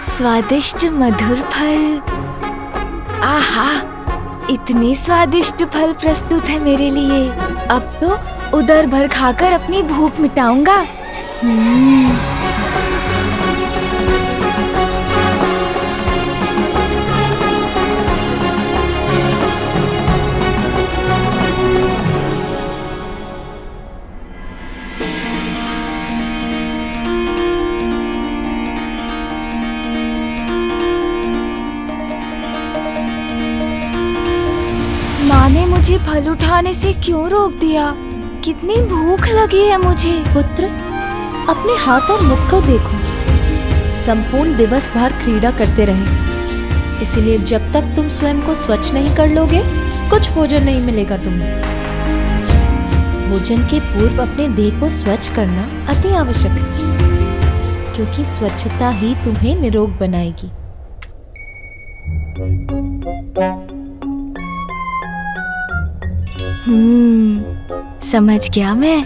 स्वादिष्ट मधुर फल। आहा, इतने स्वादिष्ट फल प्रस्तुत है मेरे लिए। अब तो उदर भर खाकर अपनी भूख मिटाऊंगा। माँ ने मुझे फल उठाने से क्यों रोक दिया? कितनी भूख लगी है मुझे। पुत्र, अपने हाथ और मुख को देखो। संपूर्ण दिवस भर क्रीड़ा करते रहे, इसलिए जब तक तुम स्वयं को स्वच्छ नहीं कर लोगे, कुछ भोजन नहीं मिलेगा तुम्हें। भोजन के पूर्व अपने देह को स्वच्छ करना अति आवश्यक है, क्योंकि स्वच्छता ही तुम्हें निरोग बनाएगी। समझ गया मैं।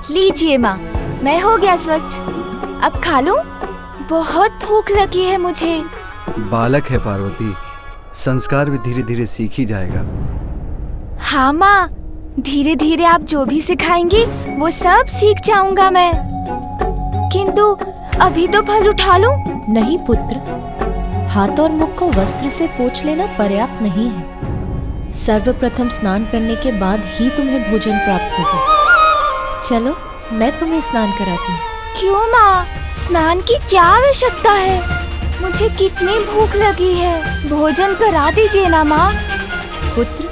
लीजिए माँ, मैं हो गया स्वच्छ। अब खा लूं? बहुत भूख लगी है मुझे। बालक है पार्वती, संस्कार भी धीरे धीरे सीख ही जाएगा। हाँ माँ, धीरे धीरे आप जो भी सिखाएंगी वो सब सीख जाऊंगा मैं। किंतु अभी तो फल उठा लूं? नहीं पुत्र, हाथ और मुख को वस्त्र से पोंछ लेना पर्याप्त नहीं है। सर्वप्रथम स्नान करने के बाद ही तुम्हें भोजन प्राप्त होगा। चलो, मैं तुम्हें स्नान कराती हूँ। क्यों माँ, स्नान की क्या आवश्यकता है? मुझे कितनी भूख लगी है। भोजन करा दीजिए ना माँ। पुत्र,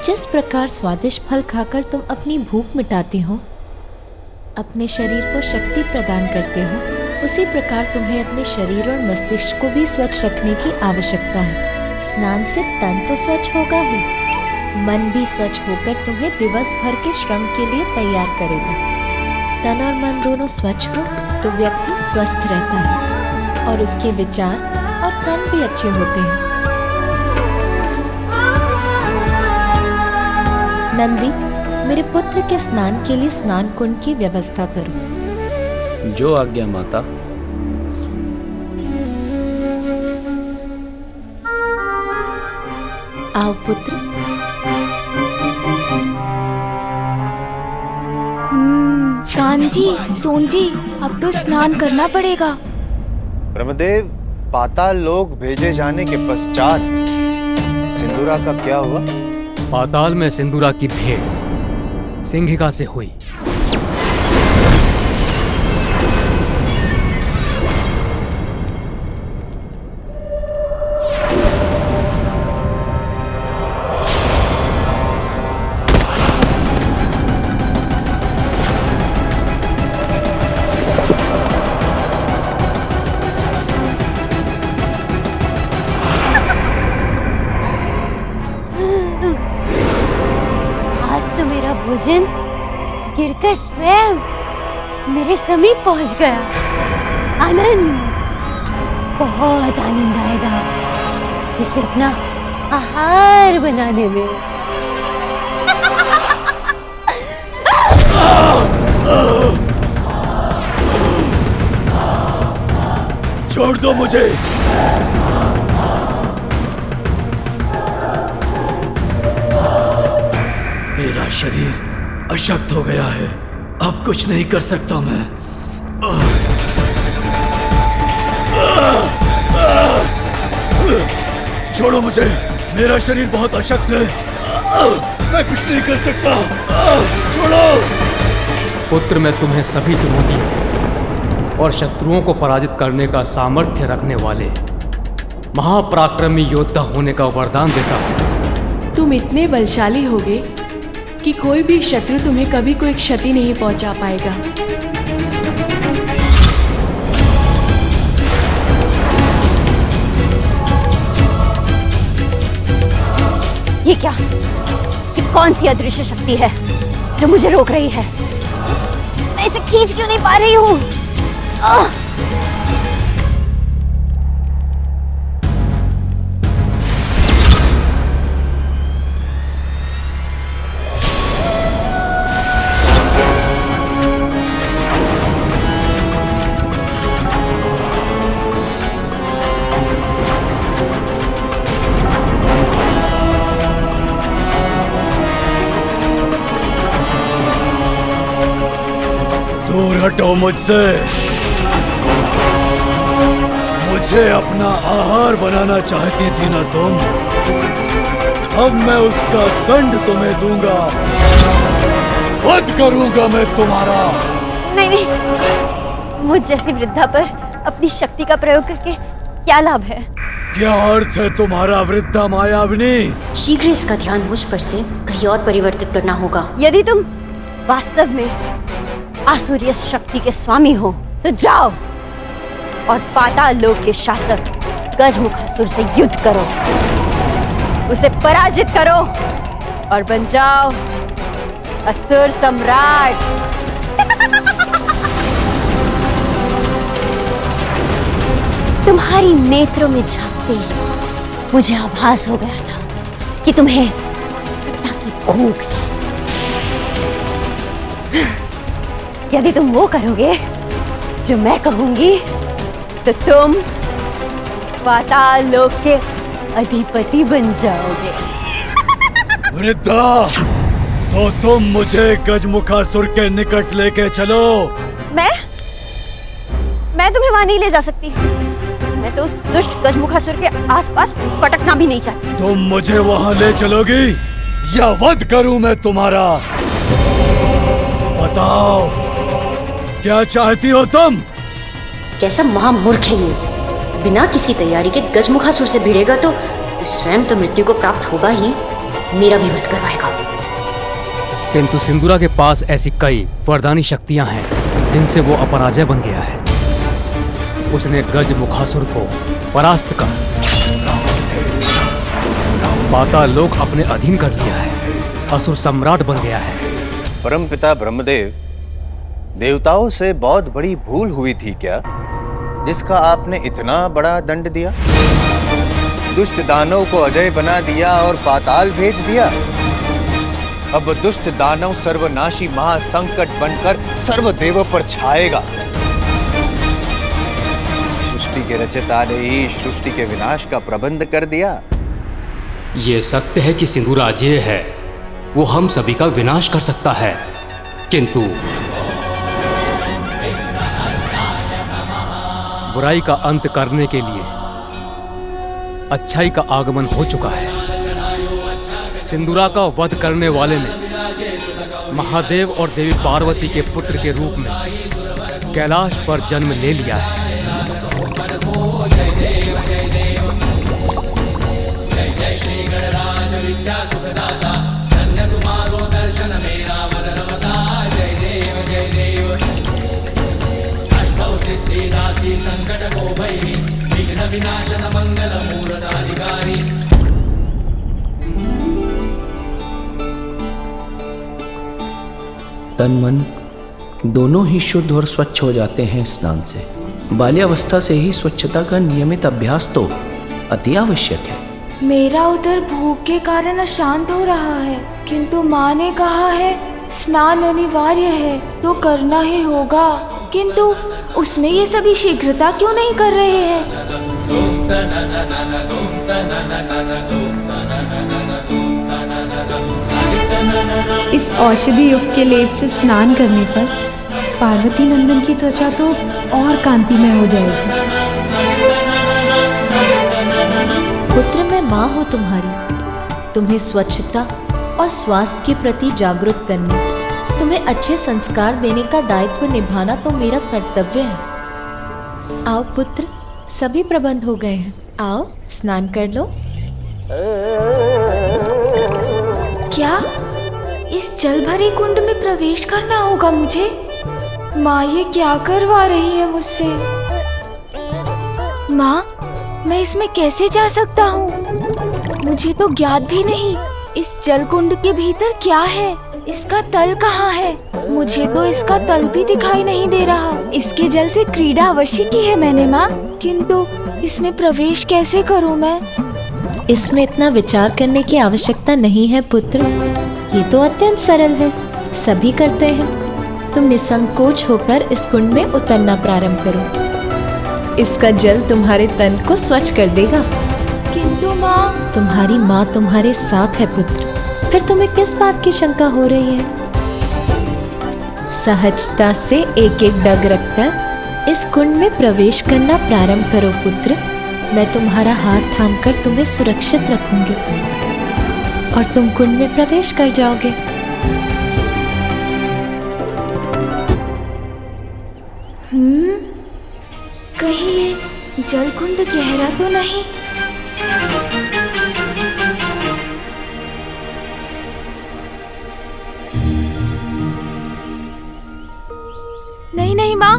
जिस प्रकार स्वादिष्ट फल खाकर तुम अपनी भूख मिटाती हो, अपने शरीर को शक्ति प्रदान करते हो, उसी प्रकार तुम्हें अपने शरीर और मस्तिष्क को भी स्वच्छ रखने की आवश्यकता है। स्नान से तन तो स्वच्छ होगा ही, मन भी स्वच्छ होकर तुम्हें दिवस भर के श्रम के लिए तैयार करेगा। तन और मन दोनों स्वच्छ हो तो व्यक्ति स्वस्थ रहता है और उसके विचार और कर्म भी अच्छे होते हैं। नंदी, मेरे पुत्र के स्नान के लिए स्नान कुंड की व्यवस्था करो। जो आज्ञा माता। आओ पुत्र। कान्जी, सोनजी, अब तो स्नान करना पड़ेगा। ब्रह्मदेव, पाताल लोक भेजे जाने के पश्चात सिंदूरा का क्या हुआ? पाताल में सिंदूरा की भेंट सिंहिका से हुई। भोजन गिरकर स्वयं मेरे समीप पहुंच गया। आनंद, बहुत आनंद आएगा इसे अपना आहार बनाने में। छोड़ दो मुझे। मेरा शरीर अशक्त हो गया है, अब कुछ नहीं कर सकता मैं। छोड़ो मुझे, मेरा शरीर बहुत अशक्त है, मैं कुछ नहीं कर सकता। छोड़ो। पुत्र, मैं तुम्हें सभी चुनौतियों और शत्रुओं को पराजित करने का सामर्थ्य रखने वाले महापराक्रमी योद्धा होने का वरदान देता हूँ। तुम इतने बलशाली होगे कि कोई भी शत्रु तुम्हें कभी कोई क्षति नहीं पहुंचा पाएगा। ये क्या? ये कौन सी अदृश्य शक्ति है जो मुझे रोक रही है? मैं इसे खींच क्यों नहीं पा रही हूँ? हटो मुझसे। मुझे अपना आहार बनाना चाहती थी ना तुम? अब मैं उसका दंड तुम्हें दूंगा। वध करूंगा मैं तुम्हारा। नहीं नहीं, मुझ जैसी वृद्धा पर अपनी शक्ति का प्रयोग करके क्या लाभ है? क्या अर्थ है तुम्हारा वृद्धा मायाविनी? शीघ्र इसका ध्यान मुझ पर से कहीं और परिवर्तित करना होगा। यदि तुम वास्तव में आसुरीय शक्ति के स्वामी हो तो जाओ और पाताल लोक के शासक गजमुखासुर से युद्ध करो, उसे पराजित करो और बन जाओ असुर सम्राट। तुम्हारी नेत्रों में झांकते ही मुझे आभास हो गया था कि तुम्हें सत्ता की भूख है। यदि तुम वो करोगे जो मैं कहूंगी तो तुम पाताल लोक के अधिपति बन जाओगे। वृद्धा, तो तुम मुझे गजमुखासुर के निकट लेके चलो। मैं तुम्हें वहां नहीं ले जा सकती। मैं तो उस दुष्ट गजमुखासुर के आसपास फटकना भी नहीं चाहती। तुम मुझे वहां ले चलोगी या वध करूं मैं तुम्हारा? बताओ, क्या चाहती हो तुम? कैसा महामूर्ख है ये! बिना किसी तैयारी के गजमुखासुर से भिड़ेगा तो स्वयं तो मृत्यु को प्राप्त होगा ही, मेरा भी वध करवाएगा। किंतु सिंदूरा के पास ऐसी कई वरदानी शक्तियां हैं जिनसे वो अपराजय बन गया है। उसने गजमुखासुर को परास्त कर पाताल लोक अपने अधीन कर लिया है, असुर सम्राट बन गया है। परमपिता ब्रह्मदेव, देवताओं से बहुत बड़ी भूल हुई थी क्या, जिसका आपने इतना बड़ा दंड दिया? दुष्ट दानव को अजय बना दिया और पाताल भेज दिया। अब दुष्ट दानव सर्वनाशी महासंकट बनकर सर्वदेवों पर छाएगा। सृष्टि के रचयिता ने ही सृष्टि के विनाश का प्रबंध कर दिया। ये सत्य है कि सिंदूर अजय है, वो हम सभी का विनाश कर सकता है, किंतु बुराई का अंत करने के लिए अच्छाई का आगमन हो चुका है। सिंदूरा का वध करने वाले ने महादेव और देवी पार्वती के पुत्र के रूप में कैलाश पर जन्म ले लिया है। तन मन दोनों ही शुद्ध और स्वच्छ हो जाते हैं स्नान से। बाल्यावस्था से ही स्वच्छता का नियमित अभ्यास तो अति आवश्यक है। मेरा उधर भूख के कारण अशांत हो रहा है, किंतु माँ ने कहा है स्नान अनिवार्य है तो करना ही होगा, किंतु उसमें ये सभी शीघ्रता क्यों नहीं कर रहे हैं? इस औषधि युक्त के लेप से स्नान करने पर पार्वती नंदन की त्वचा तो और कांतिमय हो जाएगी। पुत्र, मैं माँ हूँ तुम्हारी। तुम्हें स्वच्छता और स्वास्थ्य के प्रति जागरूक करने, तुम्हें अच्छे संस्कार देने का दायित्व निभाना तो मेरा कर्तव्य है। आओ पुत्र, सभी प्रबंध हो गए हैं, आओ स्नान कर लो। क्या इस जल भरे कुंड में प्रवेश करना होगा मुझे? माँ ये क्या करवा रही है मुझसे? माँ, मैं इसमें कैसे जा सकता हूँ? मुझे तो ज्ञात भी नहीं इस जल कुंड के भीतर क्या है, इसका तल कहाँ है? मुझे तो इसका तल भी दिखाई नहीं दे रहा। इसके जल से क्रीड़ा अवश्य की है मैंने माँ, किंतु इसमें प्रवेश कैसे करूँ मैं? इसमें इतना विचार करने की आवश्यकता नहीं है पुत्र, ये तो अत्यंत सरल है, सभी करते हैं। तुम निसंकोच होकर इस कुंड में उतरना प्रारंभ करो। इसका जल तुम्हारे तन को स्वच्छ कर देगा। किंतु माँ, तुम्हारी माँ तुम्हारे साथ है पुत्र, फिर तुम्हें किस बात की शंका हो रही है? सहजता से एक एक डग रखकर इस कुंड में प्रवेश करना प्रारंभ करो पुत्र। मैं तुम्हारा हाथ थामकर तुम्हें सुरक्षित रखूंगी और तुम कुंड में प्रवेश कर जाओगे। कहीं ये जलकुंड गहरा तो नहीं? नहीं नहीं माँ,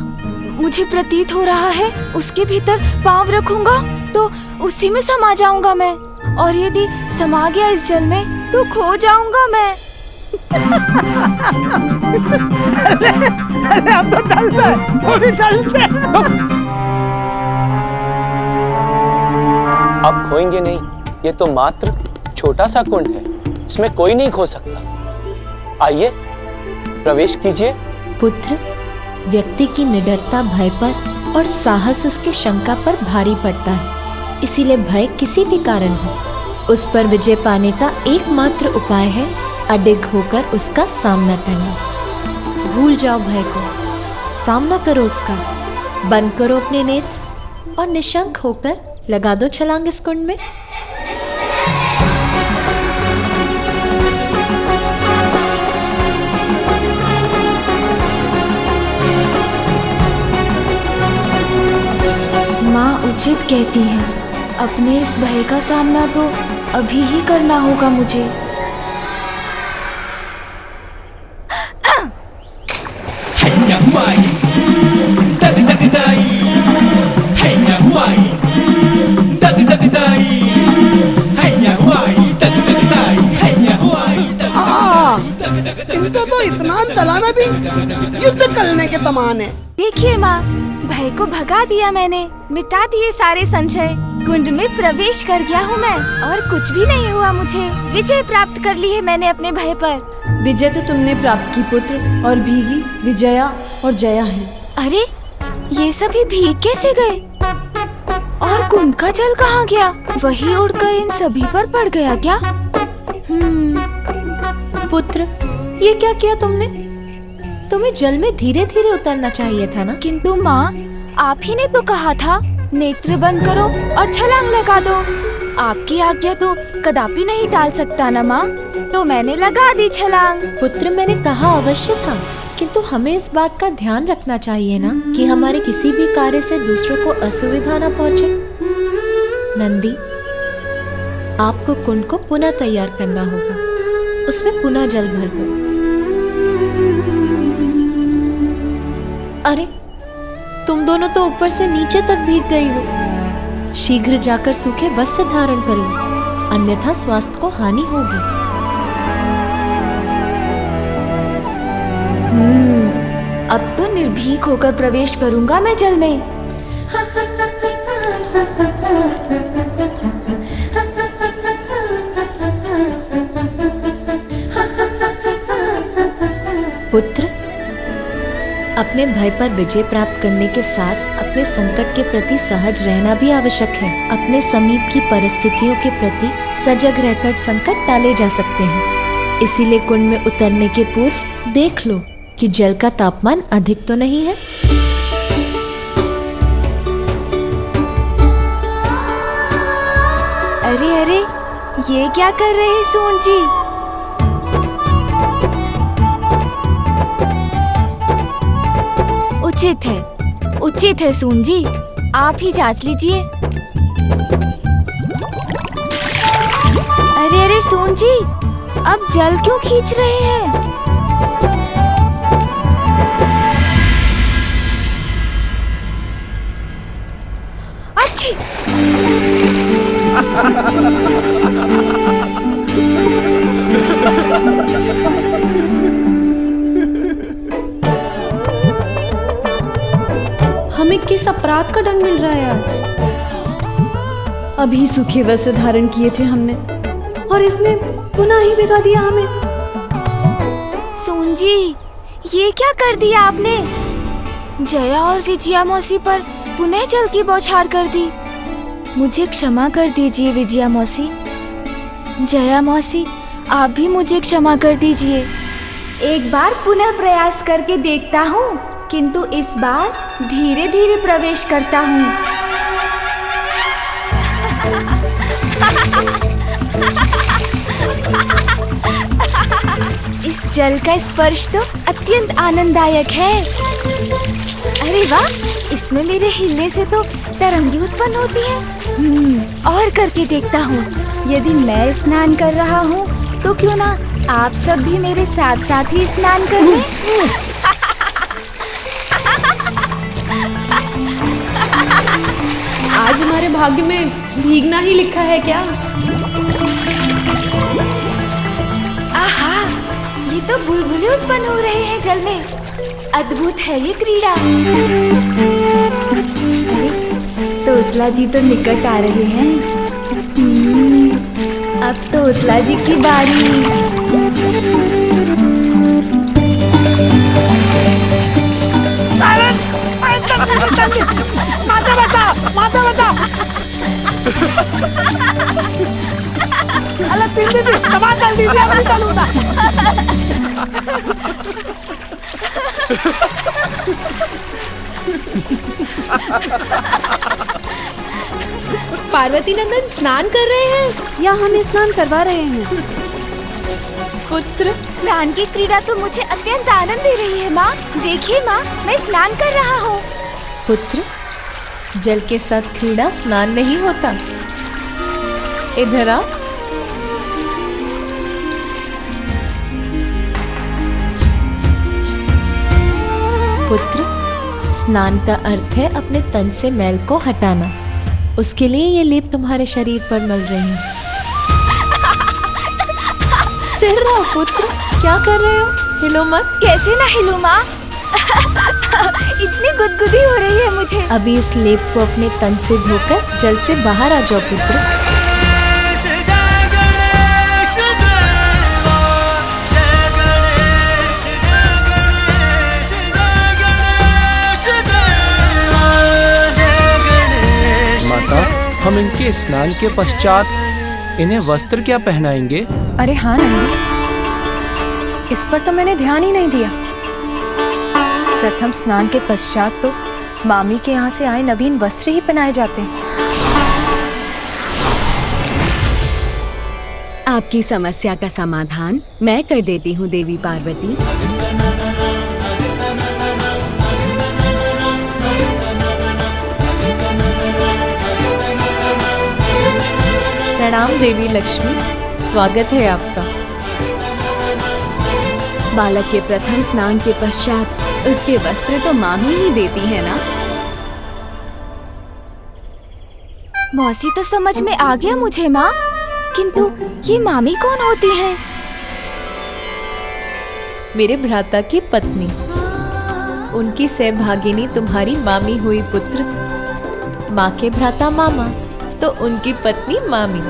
मुझे प्रतीत हो रहा है उसके भीतर पाँव रखूंगा तो उसी में समा जाऊंगा मैं, और यदि समा गया इस जल में तो खो जाऊंगा मैं। अब तो डलते हैं, वो भी डलते हैं। आप खोएंगे नहीं, ये तो मात्र छोटा सा कुंड है, इसमें कोई नहीं खो सकता। आइए प्रवेश कीजिए। पुत्र, व्यक्ति की निडरता भय पर और साहस उसकी शंका पर भारी पड़ता है। इसीलिए भय किसी भी कारण हो, उस पर विजय पाने का एकमात्र उपाय है अडिग होकर उसका सामना करना। भूल जाओ भय को, सामना करो उसका, बंद करो अपने नेत्र और निशंक होकर लगा दो छलांग इस कुंड में। माँ उचित कहती हैं, अपने इस भय का सामना तो अभी ही करना होगा मुझे। इनको तो इतना दलाना भी युद्ध करने के तमान है। देखिए माँ, भय को भगा दिया मैंने, मिटा दिए सारे संशय, कुंड में प्रवेश कर गया हूँ मैं और कुछ भी नहीं हुआ मुझे। विजय प्राप्त कर ली है मैंने अपने भय पर। विजय तो तुमने प्राप्त की पुत्र, और भीगी विजया और जया है। अरे ये सभी भीग कैसे गए? और कुंड का जल कहाँ गया? वही उड़कर इन सभी पर पड़ गया क्या? पुत्र, ये क्या किया तुमने? तुम्हें जल में धीरे धीरे उतरना चाहिए था ना। किंतु माँ, आप ही ने तो कहा था नेत्र बंद करो और छलांग लगा दो। आपकी आज्ञा तो कदापि नहीं टाल सकता ना माँ, तो मैंने लगा दी छलांग। पुत्र, मैंने कहा अवश्य था, किंतु हमें इस बात का ध्यान रखना चाहिए ना कि हमारे किसी भी कार्य से दूसरों को असुविधा न पहुँचे। नंदी, आपको कुंड को पुनः तैयार करना होगा, उसमें पुनः जल भर दो। अरे, तुम दोनों तो ऊपर से नीचे तक भीग गई हो। शीघ्र जाकर सूखे वस्त्र धारण कर लो, अन्यथा स्वास्थ्य को हानि होगी। अब तो निर्भीक होकर प्रवेश करूंगा मैं जल में। पुत्र, अपने भय पर विजय प्राप्त करने के साथ अपने संकट के प्रति सहज रहना भी आवश्यक है। अपने समीप की परिस्थितियों के प्रति सजग रहकर संकट टाले जा सकते हैं। इसीलिए कुंड में उतरने के पूर्व देख लो कि जल का तापमान अधिक तो नहीं है। अरे अरे, ये क्या कर रहे हैं सून जी? उचित है सून जी, आप ही जांच लीजिए। अरे अरे सून जी, अब जल क्यों खींच रहे हैं? अच्छी हमें किस अपराध का दंड मिल रहा है आज? अभी सूखे वस्त्र धारण किए थे हमने, और इसने पुनः ही भिगा दिया हमें। सून जी, ये क्या कर दिया आपने? जया और विजया मौसी पर पुनः जल की बौछार कर दी। मुझे क्षमा कर दीजिए विजया मौसी। जया मौसी, आप भी मुझे क्षमा कर दीजिए। एक बार पुनः प्रयास करके देखता हूँ, किंतु इस बार धीरे धीरे प्रवेश करता हूँ। इस जल का स्पर्श तो अत्यंत आनंददायक है। अरे वाह, इसमें मेरे हिलने से तो तरंगे उत्पन्न होती हैं। और करके देखता हूँ। यदि मैं स्नान कर रहा हूँ तो क्यों ना आप सब भी मेरे साथ साथ ही स्नान कर लें। आज हमारे भाग्य में भीगना ही लिखा है क्या? आहा, ये तो बुलबुले उत्पन्न हो रहे हैं जल में। अद्भुत है ये क्रीड़ा। अरे, तोतला जी तो निकट आ रहे हैं। अब तोतला जी की बारी। माता बता, माता बता। अरे दीदी, सामान डाल दीजिए, मैं डालूंगा। पार्वती नंदन स्नान कर रहे हैं या हमें स्नान करवा रहे हैं? पुत्र, स्नान की क्रीड़ा तो मुझे अत्यंत आनंद दे रही है माँ। देखिए माँ, मैं स्नान कर रहा हूँ। पुत्र, जल के साथ क्रीड़ा स्नान नहीं होता। इधर आ। पुत्र, स्नान का अर्थ है अपने तन से मैल को हटाना। उसके लिए ये लेप तुम्हारे शरीर पर मल रही हूँ। स्थिर रहो पुत्र, क्या कर रहे हो? हिलो मत। कैसे ना हिलूं माँ? इतनी गुदगुदी हो रही है मुझे। अभी इस लेप को अपने तन से धोकर जल से बाहर आ जाओ पुत्र। माता, हम इनके स्नान के पश्चात इन्हें वस्त्र क्या पहनाएंगे? अरे हाँ नंदी, इस पर तो मैंने ध्यान ही नहीं दिया। प्रथम स्नान के पश्चात तो मामी के यहाँ से आए नवीन वस्त्र ही पहनाए जाते हैं। आपकी समस्या का समाधान मैं कर देती हूँ देवी पार्वती। प्रणाम देवी लक्ष्मी, स्वागत है आपका। बालक के प्रथम स्नान के पश्चात उसके वस्त्र तो मामी ही देती है ना? मौसी तो समझ में आ गया मुझे माँ, किंतु ये मामी कौन होती हैं? मेरे भ्राता की पत्नी, उनकी सहभागिनी तुम्हारी मामी हुई पुत्र। माँ के भ्राता मामा, तो उनकी पत्नी मामी।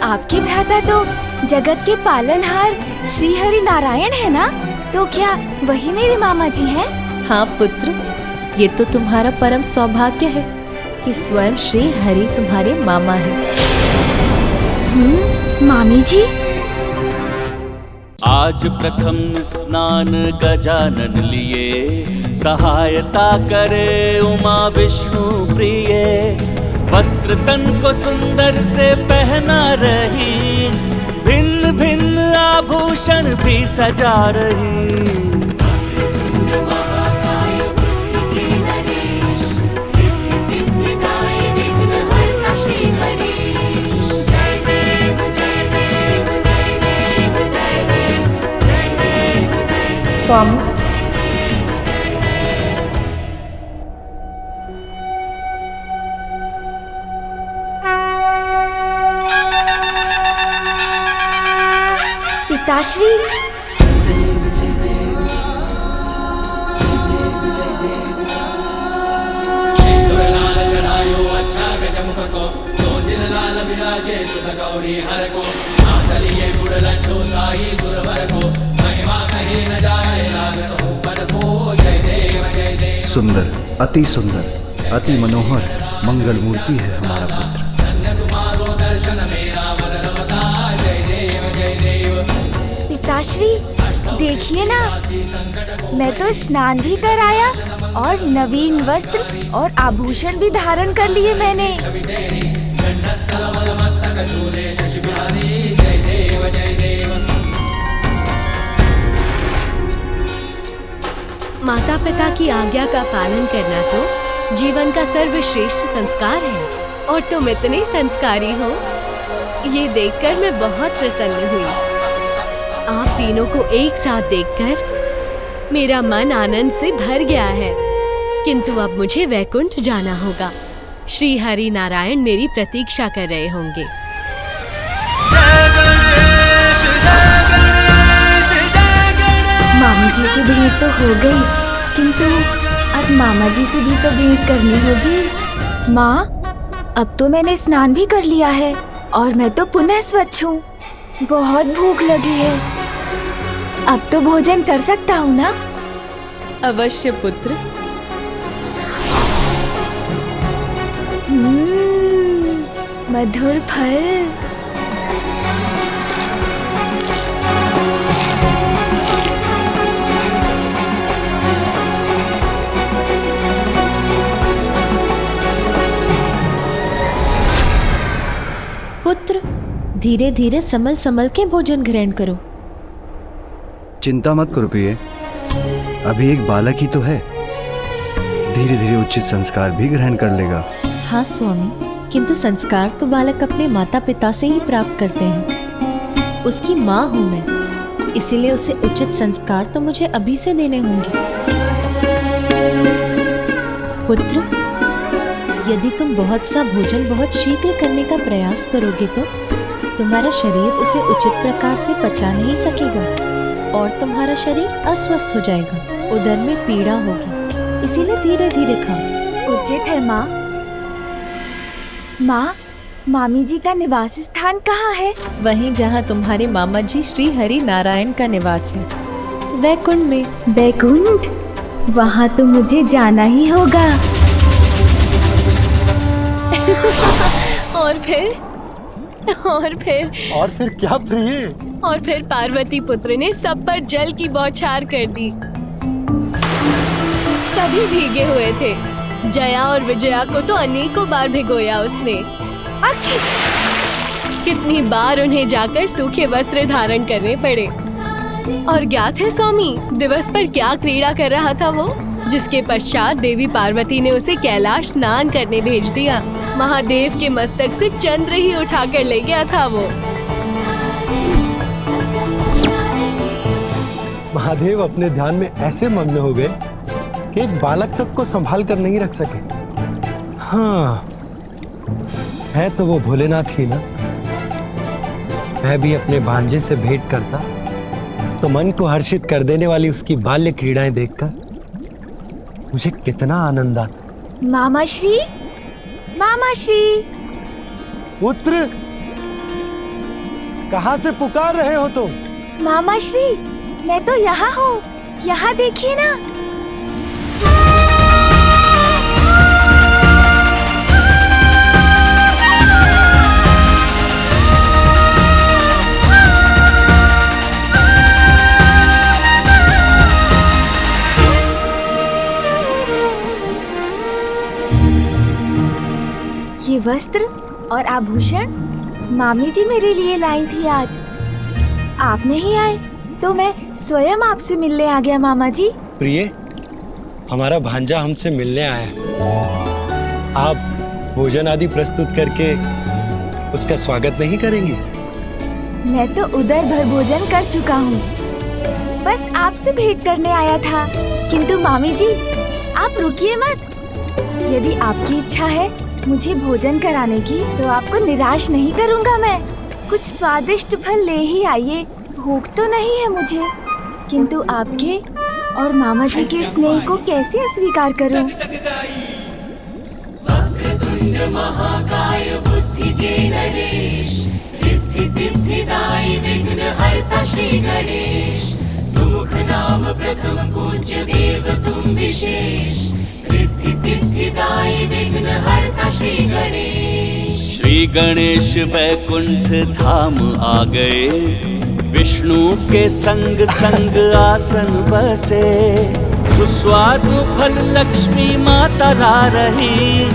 आपके भ्राता तो जगत के पालनहार श्री हरि नारायण है ना? तो क्या वही मेरे मामा जी हैं? हाँ पुत्र, ये तो तुम्हारा परम सौभाग्य है कि स्वयं श्री हरि तुम्हारे मामा हैं। मामी जी? आज प्रथम स्नान गजानन लिए, सहायता करे उमा विष्णु प्रिय। वस्त्र तन को सुंदर से पहना रही, भिन्न भिन्न आभूषण भी सजा रही। स्वामी, पिताश्री, सुंदर, अति सुंदर, अति मनोहर मंगल मूर्ति है हमारा पुत्र। मामाश्री, देखिए ना, मैं तो स्नान भी कराया और नवीन वस्त्र और आभूषण भी धारण कर लिए मैंने। माता पिता की आज्ञा का पालन करना तो जीवन का सर्वश्रेष्ठ संस्कार है और तुम इतने संस्कारी हो, ये देखकर मैं बहुत प्रसन्न हुई। आप तीनों को एक साथ देखकर मेरा मन आनंद से भर गया है। किंतु अब मुझे वैकुंठ जाना होगा। श्री हरि नारायण मेरी प्रतीक्षा कर रहे होंगे। मामी जी से भेंट तो हो गई, किंतु अब मामा जी से भी तो भेंट करनी होगी। माँ, अब तो मैंने स्नान भी कर लिया है और मैं तो पुनः स्वच्छ हूँ। बहुत भूख लगी है, अब तो भोजन कर सकता हूँ ना? अवश्य पुत्र। मधुर फल। पुत्र, धीरे धीरे संभल संभल के भोजन ग्रहण करो। चिंता मत करो प्रिय, अभी एक बालक ही तो है, धीरे धीरे उचित संस्कार भी ग्रहण कर लेगा। हाँ स्वामी, किंतु संस्कार तो बालक अपने माता पिता से ही प्राप्त करते हैं। उसकी माँ हूँ मैं, इसीलिए उसे उचित संस्कार तो मुझे अभी से देने होंगे। पुत्र, यदि तुम बहुत सा भोजन बहुत शीघ्र करने का प्रयास करोगे तो तुम्हारा शरीर उसे उचित प्रकार से पचा नहीं सकेगा और तुम्हारा शरीर अस्वस्थ हो जाएगा, उदर में पीड़ा होगी। इसीलिए धीरे धीरे खाओ। उचित है माँ। माँ, मामी जी का निवास स्थान कहाँ है? वहीं जहाँ तुम्हारे मामा जी श्री हरि नारायण का निवास है, वैकुंठ में। वैकुंठ? वहाँ तो मुझे जाना ही होगा। और फिर क्या प्रिय? और फिर पार्वती पुत्र ने सब पर जल की बौछार कर दी। सभी भीगे हुए थे। जया और विजया को तो अनेकों बार भिगोया उसने। अच्छी! कितनी बार उन्हें जाकर सूखे वस्त्र धारण करने पड़े। और ज्ञात है स्वामी, दिवस पर क्या क्रीड़ा कर रहा था वो, जिसके पश्चात देवी पार्वती ने उसे कैलाश स्नान करने भेज दिया। महादेव के मस्तक से चंद्र ही उठा कर ले गया था वो। महादेव अपने ध्यान में ऐसे मग्न हो गए कि एक बालक तक को संभाल कर नहीं रख सके। हाँ, है तो वो भोलेनाथ ही ना। मैं भी अपने भांजे से भेंट करता तो मन को हर्षित कर देने वाली उसकी बाल्य क्रीड़ाएं देखकर मुझे कितना आनंद आता। मामाश्री, मामाश्री। पुत्र, कहाँ से पुकार रहे हो तुम? मामाश्री, मैं तो यहाँ हूँ, यहाँ देखिए ना। ये वस्त्र और आभूषण मामी जी मेरे लिए लाई थी आज। आप नहीं आए तो मैं स्वयं आपसे मिलने आ गया मामा जी। प्रिय, हमारा भांजा हमसे मिलने आया। आप भोजन आदि प्रस्तुत करके उसका स्वागत नहीं करेंगी? मैं तो उदर भर भोजन कर चुका हूँ, बस आपसे भेंट करने आया था। किंतु मामी जी, आप रुकिए मत। यदि आपकी इच्छा है मुझे भोजन कराने की तो आपको निराश नहीं करूँगा मैं। कुछ स्वादिष्ट फल ले ही आइए, भूख तो नहीं है मुझे, किंतु आपके और मामा जी के स्नेह को कैसे अस्वीकार करूं? वक्रतुंड महाकाय बुद्धि के नरेश, रिद्धि सिद्धिदायी विघ्नहर्ता श्री गणेश, सुमुख नाम प्रथम पूज्य देव तुम विशेष, रिद्धि सिद्धिदायी विघ्नहर्ता श्री गणेश। श्री गणेश वैकुंठ धाम आ गए, विष्णु के संग संग आसन बसे, सुस्वादु फल लक्ष्मी माता ला रही,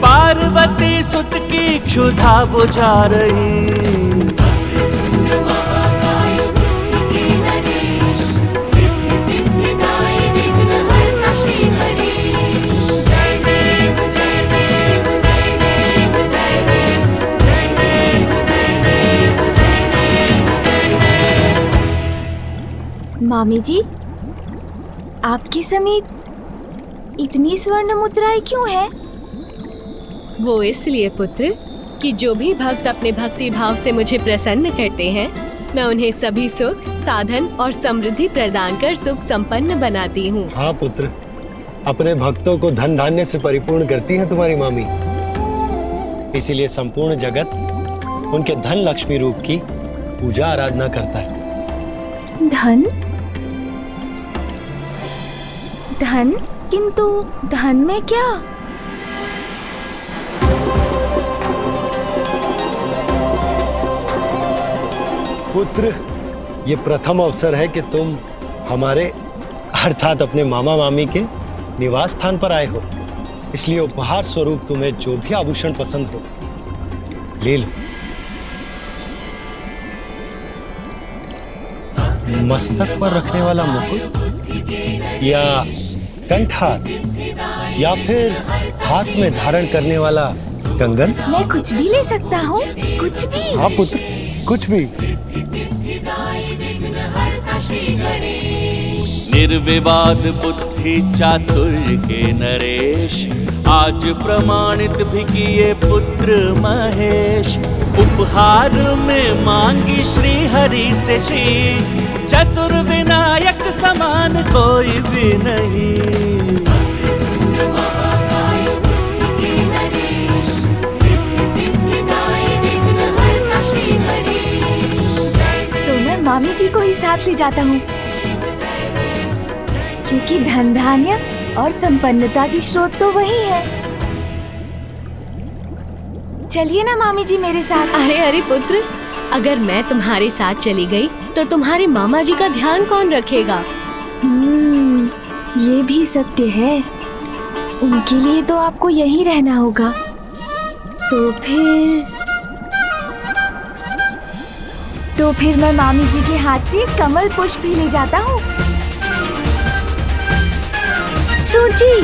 पार्वती सुत की क्षुधा बुझा रही। मामी जी, आपके समीप इतनी स्वर्ण मुद्राएं क्यों है? वो इसलिए पुत्र कि जो भी भक्त अपने भक्ति भाव से मुझे प्रसन्न करते हैं, मैं उन्हें सभी सुख, साधन और समृद्धि प्रदान कर सुख संपन्न बनाती हूँ। हाँ पुत्र, अपने भक्तों को धन धान्य से परिपूर्ण करती है तुम्हारी मामी। इसीलिए संपूर्ण जगत उनके धन लक्ष्मी रूप की पूजा आराधना करता है। धन? धन? किंतु धन में क्या? पुत्र, ये प्रथम अवसर है कि तुम हमारे अर्थात अपने मामा मामी के निवास स्थान पर आए हो, इसलिए उपहार स्वरूप तुम्हें जो भी आभूषण पसंद हो ले लो। मस्तक पर रखने वाला मुकुट या कंठहार या फिर हाथ में धारण करने वाला कंगन? मैं कुछ भी ले सकता हूँ, कुछ भी। हाँ पुत्र, कुछ भी। निर्विवाद बुद्धि चातुर्य के नरेश, आज प्रमाणित भी किए पुत्र महेश। उपहार में मांगी श्री हरि से श्री, चतुर्विनायक समान कोई भी नहीं। तो मैं मामी जी को ही साथ ले जाता हूँ, क्योंकि धन धान्य और संपन्नता की स्रोत तो वही है। चलिए ना मामी जी मेरे साथ। अरे अरे पुत्र, अगर मैं तुम्हारे साथ चली गई तो तुम्हारे मामा जी का ध्यान कौन रखेगा? ये भी सत्य है। उनके लिए तो आपको यहीं रहना होगा। तो फिर मैं मामी जी के हाथ से कमल पुष्प भी ले जाता हूँ। सूची।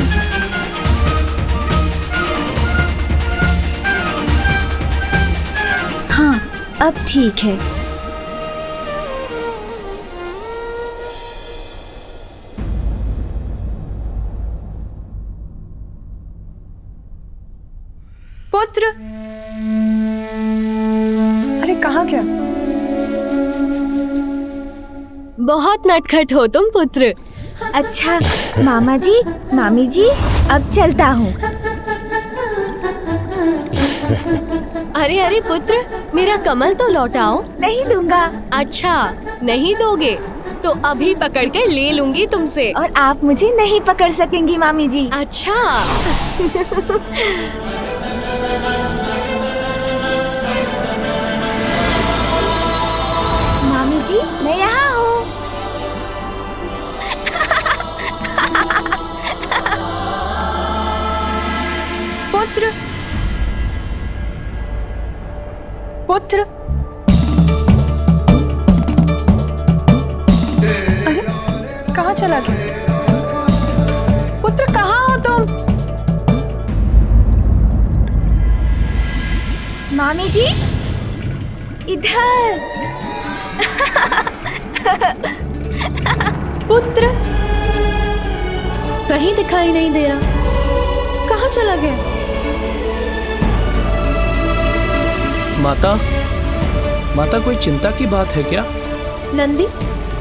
हाँ, अब ठीक है। पुत्र, अरे कहाँ गया? बहुत नटखट हो तुम पुत्र। अच्छा मामा जी, मामी जी, अब चलता हूँ। अरे अरे पुत्र, मेरा कमल तो लौटाओ। नहीं दूंगा। अच्छा, नहीं दोगे तो अभी पकड़ कर ले लूंगी तुमसे। और आप मुझे नहीं पकड़ सकेंगी मामी जी। अच्छा। मामी जी, मैं यहाँ हूँ। पुत्र, पुत्र, अरे कहाँ चला गया? पुत्र, कहाँ हो तुम? मामी जी, इधर। पुत्र, कहीं दिखाई नहीं दे रहा। कहाँ चला गया? माता कोई चिंता की बात है क्या? नंदी,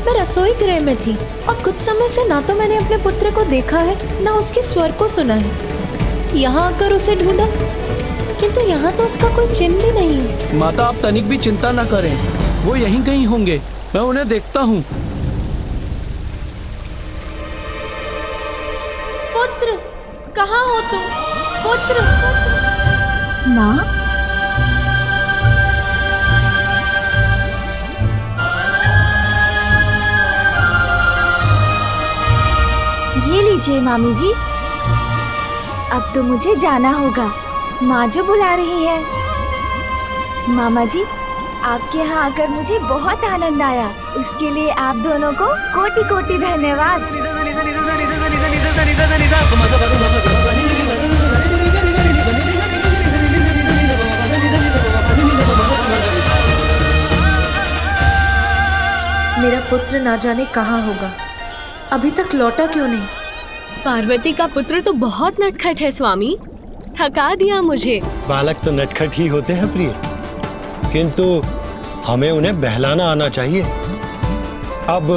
मैं रसोई गृह में थी और कुछ समय से ना तो मैंने अपने पुत्र को देखा है, ना उसके स्वर को सुना है। यहाँ आकर उसे ढूंढा, किंतु यहाँ तो उसका कोई चिन्ह भी नहीं है। माता, आप तनिक भी चिंता न करें, वो यहीं कहीं होंगे। मैं उन्हें देखता हूँ। पुत्र, कहाँ हो तुम? पुत्र, माँ, ये लीजिए मामी जी। अब तो मुझे जाना होगा, माँ जो बुला रही है। मामा जी, आपके यहाँ आकर मुझे बहुत आनंद आया। उसके लिए आप दोनों को कोटि कोटि धन्यवाद। मेरा पुत्र ना जाने कहाँ होगा, अभी तक लौटा क्यों नहीं? पार्वती का पुत्र तो बहुत नटखट है स्वामी, थका दिया मुझे। बालक तो नटखट ही होते हैं प्रिय, किंतु हमें उन्हें बहलाना आना चाहिए। अब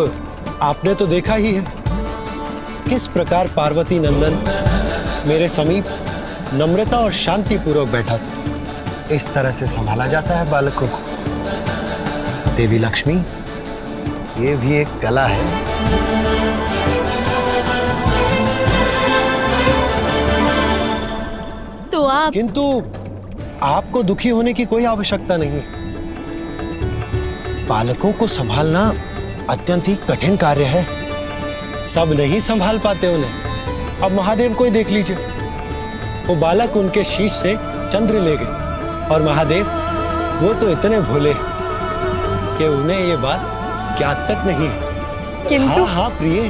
आपने तो देखा ही है किस प्रकार पार्वती नंदन मेरे समीप नम्रता और शांति पूर्वक बैठा था। इस तरह से संभाला जाता है बालकों को। देवी लक्ष्मी, ये भी एक कला है। तो आप किंतु आपको दुखी होने की कोई आवश्यकता नहीं। बालकों को संभालना अत्यंत ही कठिन कार्य है, सब नहीं संभाल पाते उन्हें। अब महादेव को ही देख लीजिए, वो बालक उनके शीश से चंद्र ले गए, और महादेव वो तो इतने भोले कि उन्हें ये बात ज्ञात तक नहीं। किंतु हाँ प्रिय,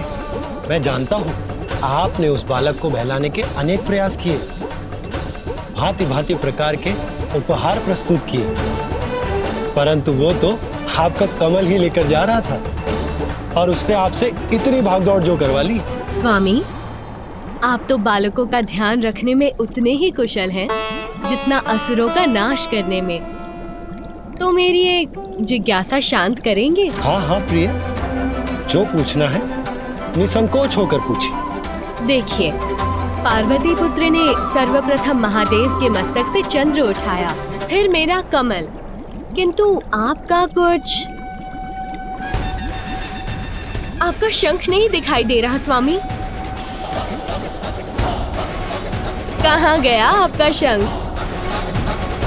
मैं जानता हूँ आपने उस बालक को बहलाने के अनेक प्रयास किए, भांति भांति प्रकार के उपहार प्रस्तुत किए, परंतु वो तो आपका कमल ही लेकर जा रहा था, और उसने आपसे इतनी भागदौड़ जो करवा ली। स्वामी, आप तो बालकों का ध्यान रखने में उतने ही कुशल हैं जितना असुरों का नाश करने में। तो मेरी एक जिज्ञासा शांत करेंगे? हाँ प्रिय, जो पूछना है निसंकोच होकर पूछिए। देखिए, पार्वती पुत्र ने सर्वप्रथम महादेव के मस्तक से चंद्र उठाया, फिर मेरा कमल, किंतु आपका शंख नहीं दिखाई दे रहा स्वामी। कहाँ गया आपका शंख?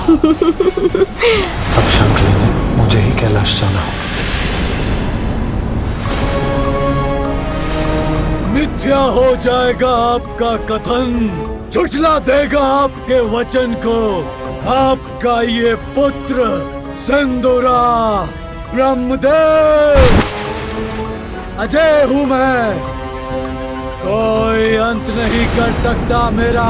अब शंख लेने मुझे ही कैलाश जाना हो। मिथ्या हो जाएगा आपका कथन, झुठला देगा आपके वचन को। आपका ये पुत्र सिंदूरा ब्रह्मदेव, अजय हूँ मैं, कोई अंत नहीं कर सकता मेरा।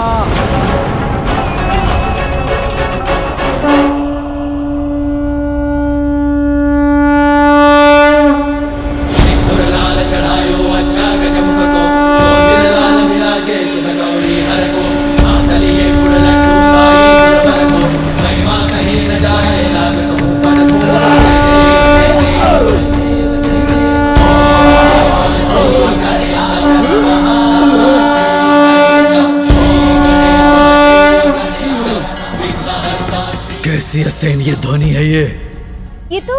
कैसी असहनीय ध्वनि है ये तो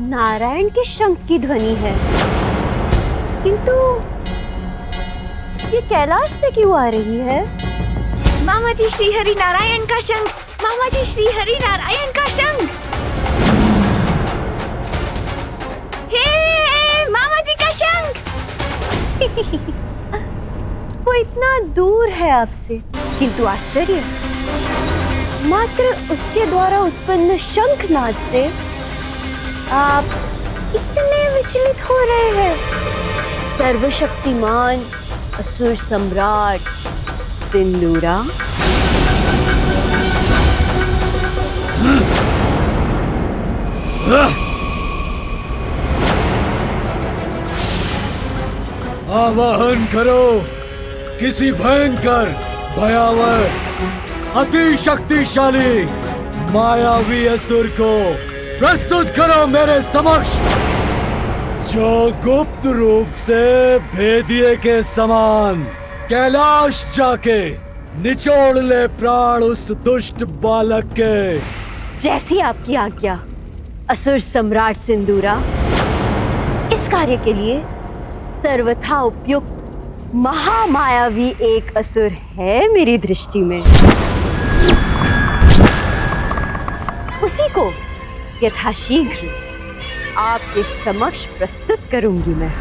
नारायण के शंख की ध्वनि है, किंतु ये कैलाश से क्यों आ रही है? मामा जी, श्री हरि नारायण का शंख। मामा जी, श्री हरि नारायण का शंख। हे मामा जी का शंख। वो इतना दूर है आपसे, किंतु आश्चर्य, मात्र उसके द्वारा उत्पन्न शंखनाद से आप इतने विचलित हो रहे हैं। सर्वशक्तिमान असुर सम्राट सिंदूरा, आवाहन करो किसी भयंकर, भयावह, अति शक्तिशाली मायावी असुर को प्रस्तुत करो मेरे समक्ष, जो गुप्त रूप से भेदिए के समान कैलाश जाके निचोड़ ले प्राण उस दुष्ट बालक के। जैसी आपकी आज्ञा असुर सम्राट सिंदूरा। इस कार्य के लिए सर्वथा उपयुक्त महामायावी एक असुर है मेरी दृष्टि में, उसी को यथाशीघ्र आपके समक्ष प्रस्तुत करूंगी मैं।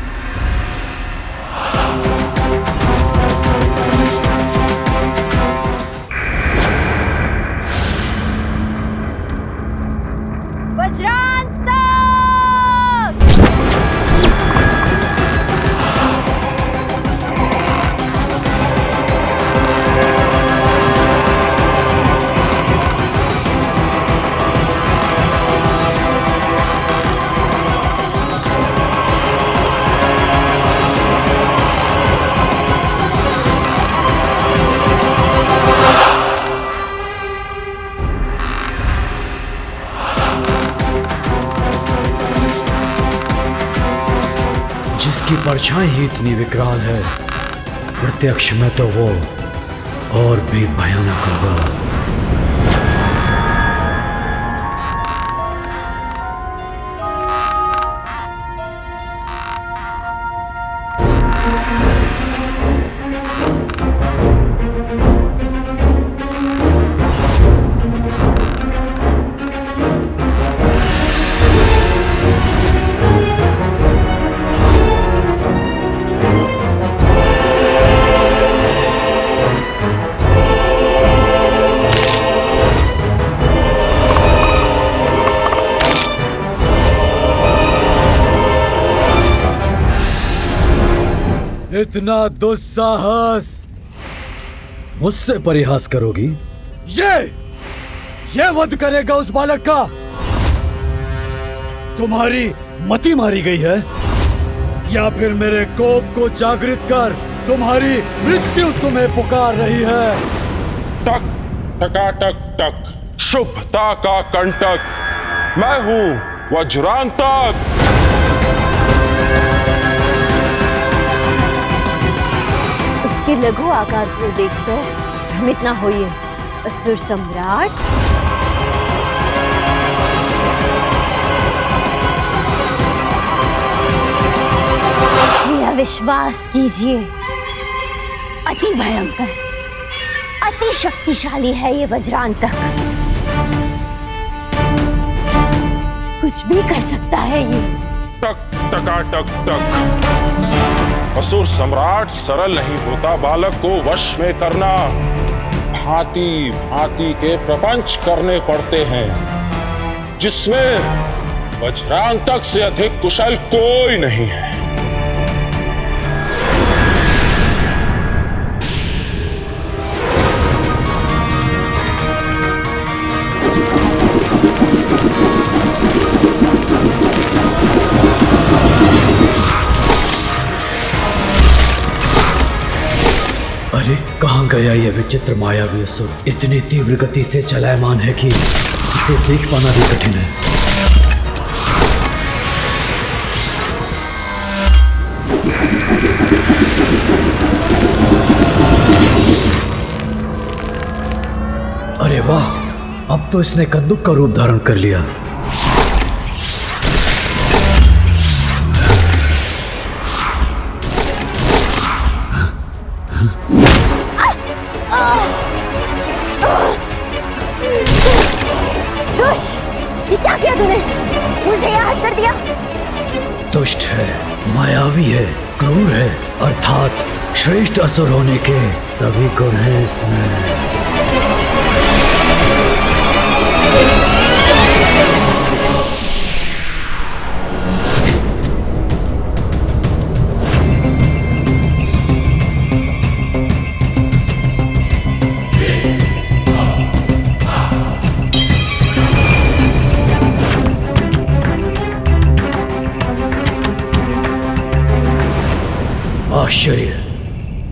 उसकी परछाई ही इतनी विकराल है, प्रत्यक्ष में तो वो और भी भयानक होगा। इतना दुस्साहस मुझसे परिहास करोगी? ये वध करेगा उस बालक का? तुम्हारी मति मारी गई है या फिर मेरे कोप को जागृत कर तुम्हारी मृत्यु तुम्हें पुकार रही है? टक टकाटक टक, शुभता का कंटक, मैं हूं वज्रांतक। उसके लघु आकार को देखकर भ्रमित न होइए असुर सम्राट। मेरा विश्वास कीजिए, अति भयंकर, अति शक्तिशाली है ये वज्रांतक। कुछ भी कर सकता है ये। टक टकाटक टक, असुर सम्राट सरल नहीं होता बालक को वश में करना। भांति भांति के प्रपंच करने पड़ते हैं जिसमें वज्रांतक से अधिक कुशल कोई नहीं है। अरे कहाँ गया ये विचित्र मायावी असुर? इतनी तीव्र गति से चलायमान है कि इसे देख पाना भी कठिन है। अरे वाह, अब तो इसने कद्दुक का रूप धारण कर लिया। दुष्ट, ये क्या किया तूने? मुझे यहाँ हट कर दिया। दुष्ट है, मायावी है, क्रूर है, अर्थात श्रेष्ठ असुर होने के सभी गुण हैं इसमें। आश्चर्य,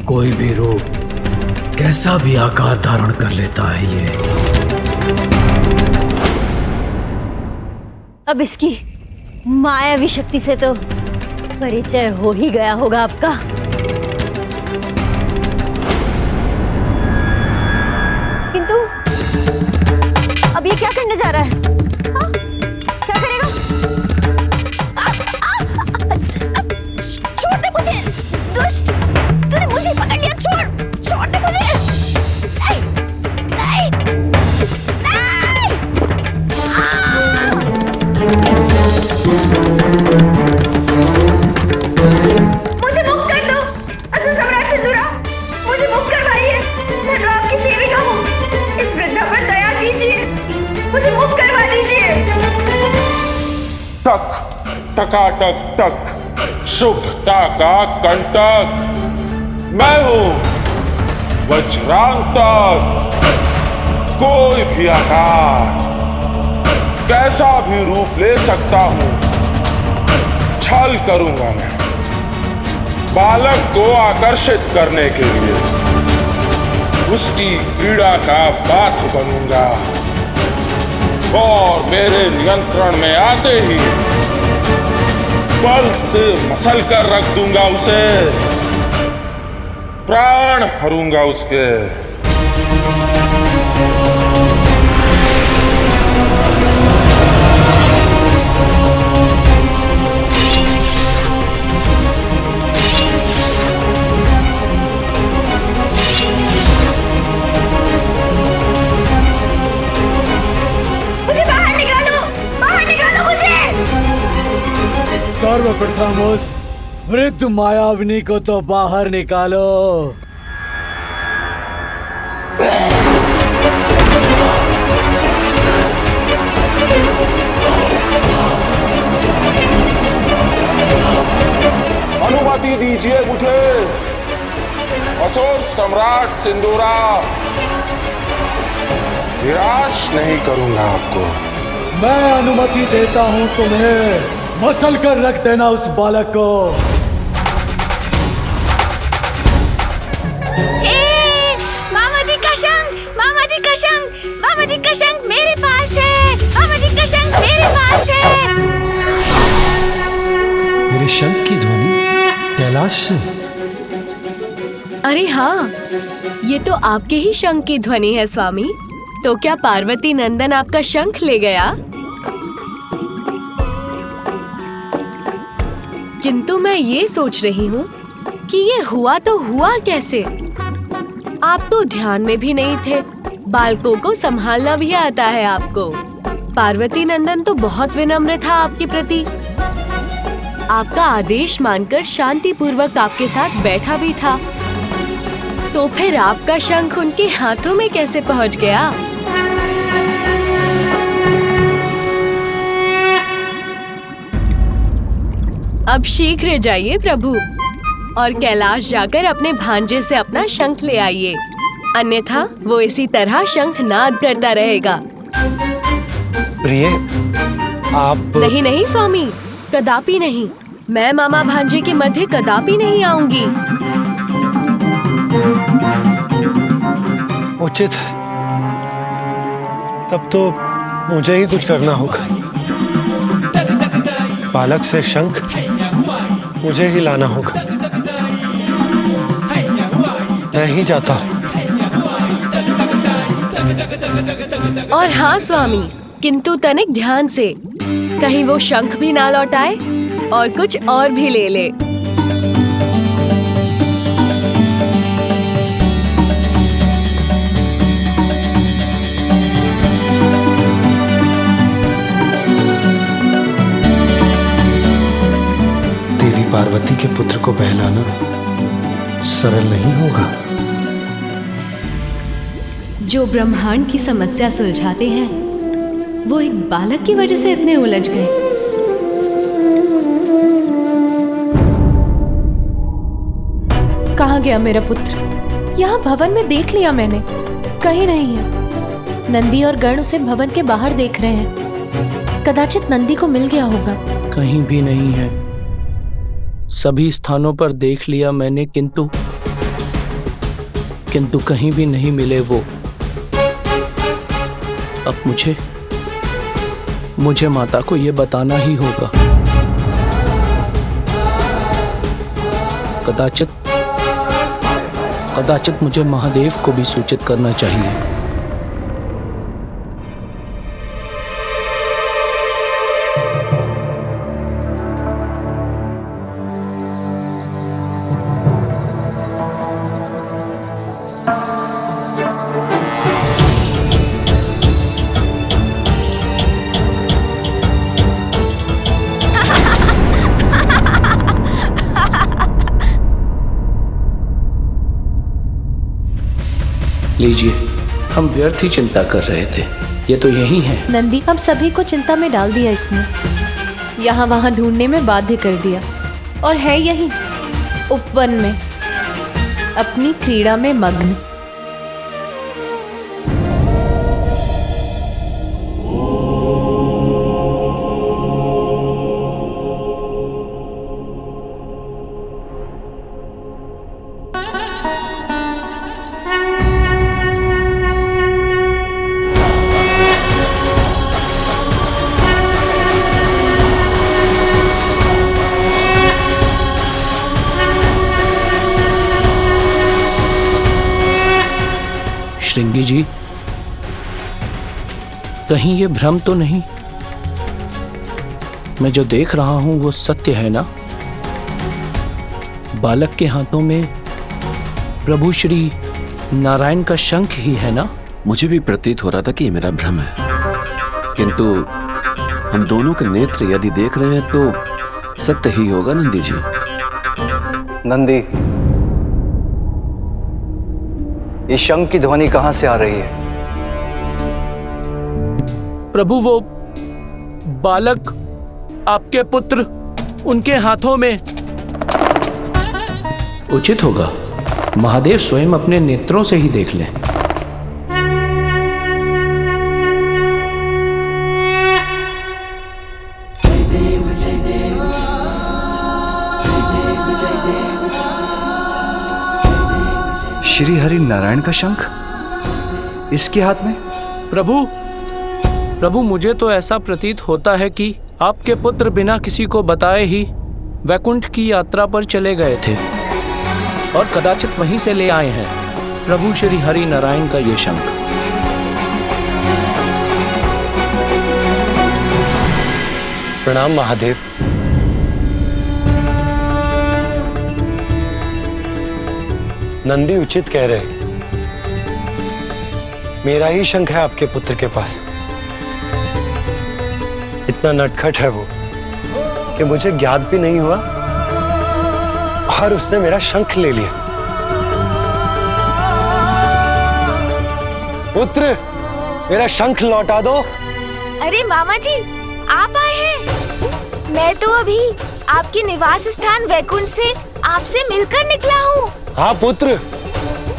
कोई भी रूप, कैसा भी आकार धारण कर लेता है ये। अब इसकी मायावी शक्ति से तो परिचय हो ही गया होगा आपका। किंतु अब ये क्या करने जा रहा है? हाँ? क्या करेगा? छोड़ दे मुझे, दुष्ट! तूने मुझे पकड़ लिया, छोड़ दे मुझे! नहीं, नहीं, नहीं! मुझे मुक्त कर दो, असुर सम्राट सिंदूरा! मुझे मुक्त करवाइए, मैं तो आपकी सेविका हूँ। इस वृद्धा पर दया कीजिए, मुझे मुक्त करवा दीजिए। टक टकाटक टक, शुभता का कंटक, मैं हूं वज्रांतक। कोई भी आकार, कैसा भी रूप ले सकता हूं। छल करूंगा मैं बालक को आकर्षित करने के लिए, उसकी पीड़ा का पात्र बनूंगा और मेरे नियंत्रण में आते ही बल से मसल कर रख दूंगा उसे, प्राण हरूंगा उसके। मुझे बाहर निकालो मुझे। सर्वप्रथम उस वृद्ध मायाविनी को तो बाहर निकालो। अनुमति दीजिए मुझे, असुर सम्राट सिंदूरा। निराश नहीं करूंगा आपको। मैं अनुमति देता हूं तुम्हें, मसल कर रख देना उस बालक को। मामा जी का शंख, मामा जी का शंख, मामा जी का शंख मेरे पास है, मामा जी का शंख मेरे पास है। मेरे शंख की ध्वनि कैलाश से। अरे हाँ, ये तो आपके ही शंख की ध्वनि है स्वामी। तो क्या पार्वती नंदन आपका शंख ले गया? किंतु मैं ये सोच रही हूँ कि ये हुआ तो हुआ कैसे? आप तो ध्यान में भी नहीं थे, बालकों को संभालना भी आता है आपको। पार्वती नंदन तो बहुत विनम्र था आपके प्रति, आपका आदेश मानकर शांति पूर्वक आपके साथ बैठा भी था। तो फिर आपका शंख उनके हाथों में कैसे पहुँच गया? अब शीघ्र जाइए प्रभु और कैलाश जाकर अपने भांजे से अपना शंख ले आइए, अन्यथा वो इसी तरह शंख नाद करता रहेगा। प्रिय, आप नहीं नहीं स्वामी, कदापि नहीं। मैं मामा भांजे के मध्य कदापि नहीं आऊंगी। उचित, तब तो मुझे ही कुछ करना होगा। बालक से शंख मुझे ही लाना होगा। मैं ही जाता हूँ। और हाँ स्वामी, किंतु तनिक ध्यान से, कहीं वो शंख भी ना लौटाए और कुछ और भी ले ले। देवी पार्वती के पुत्र को बहलाना सरल नहीं होगा। जो ब्रह्मांड की समस्या सुलझाते हैं, वो एक बालक की वजह से इतने उलझ गए। कहाँ गया मेरा पुत्र? यहाँ भवन में देख लिया मैंने, कहीं नहीं है। नंदी और गण उसे भवन के बाहर देख रहे हैं। कदाचित नंदी को मिल गया होगा। कहीं भी नहीं है। सभी स्थानों पर देख लिया मैंने, किंतु कहीं भी नहीं मिले वो। अब मुझे माता को ये बताना ही होगा। कदाचित मुझे महादेव को भी सूचित करना चाहिए। लीजिए, हम व्यर्थ ही चिंता कर रहे थे। ये तो यही है। नंदी हम सभी को चिंता में डाल दिया इसने, यहाँ वहाँ ढूंढने में बाध्य कर दिया, और है यही उपवन में अपनी क्रीड़ा में मग्न। श्रृंगी जी, कहीं ये भ्रम तो नहीं? मैं जो देख रहा हूं वो सत्य है ना? बालक के हाथों में प्रभु श्री नारायण का शंख ही है ना? मुझे भी प्रतीत हो रहा था कि ये मेरा भ्रम है, किंतु हम दोनों के नेत्र यदि देख रहे हैं तो सत्य ही होगा नंदी जी। नंदी, ये शंख की ध्वनि कहां से आ रही है? प्रभु, वो बालक आपके पुत्र, उनके हाथों में। उचित होगा महादेव स्वयं अपने नेत्रों से ही देख लें। श्री हरि नारायण का शंख इसके हाथ में? प्रभु, मुझे तो ऐसा प्रतीत होता है कि आपके पुत्र बिना किसी को बताए ही वैकुंठ की यात्रा पर चले गए थे और कदाचित वहीं से ले आए हैं प्रभु श्री हरि नारायण का ये शंख। प्रणाम महादेव। नंदी उचित कह रहे, मेरा ही शंख है आपके पुत्र के पास। इतना नटखट है वो कि मुझे ज्ञात भी नहीं हुआ और उसने मेरा शंख ले लिया। पुत्र, मेरा शंख लौटा दो। अरे मामा जी, आप आए हैं। मैं तो अभी आपके निवास स्थान वैकुंठ से आपसे मिलकर निकला हूँ। हाँ पुत्र,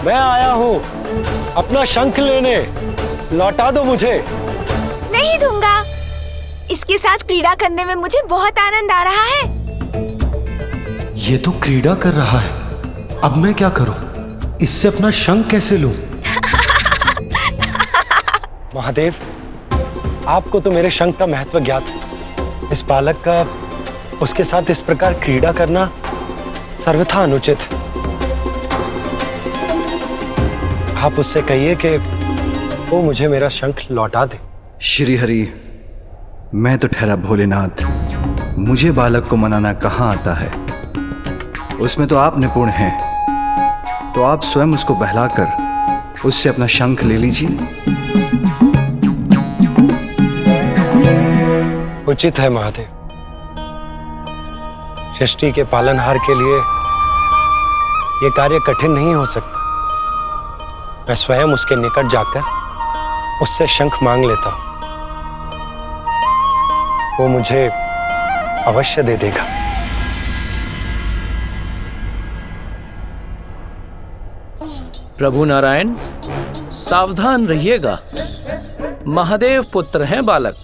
मैं आया हूँ अपना शंख लेने। लौटा दो मुझे। नहीं दूंगा। इसके साथ क्रीड़ा करने में मुझे बहुत आनंद आ रहा है। ये तो क्रीड़ा कर रहा है, अब मैं क्या करूं? इससे अपना शंख कैसे लूं? महादेव, आपको तो मेरे शंख का महत्व ज्ञात है। इस बालक का उसके साथ इस प्रकार क्रीड़ा करना सर्वथा अनुचित है। आप उससे कहिए कि वो मुझे मेरा शंख लौटा दे। श्री हरि, मैं तो ठहरा भोलेनाथ, मुझे बालक को मनाना कहाँ आता है? उसमें तो आप निपुण हैं, तो आप स्वयं उसको बहलाकर उससे अपना शंख ले लीजिए। उचित है महादेव। सृष्टि के पालनहार के लिए यह कार्य कठिन नहीं हो सकता। मैं स्वयं उसके निकट जाकर उससे शंख मांग लेता हूं, वो मुझे अवश्य दे देगा। प्रभु नारायण, सावधान रहिएगा। महादेव पुत्र हैं बालक,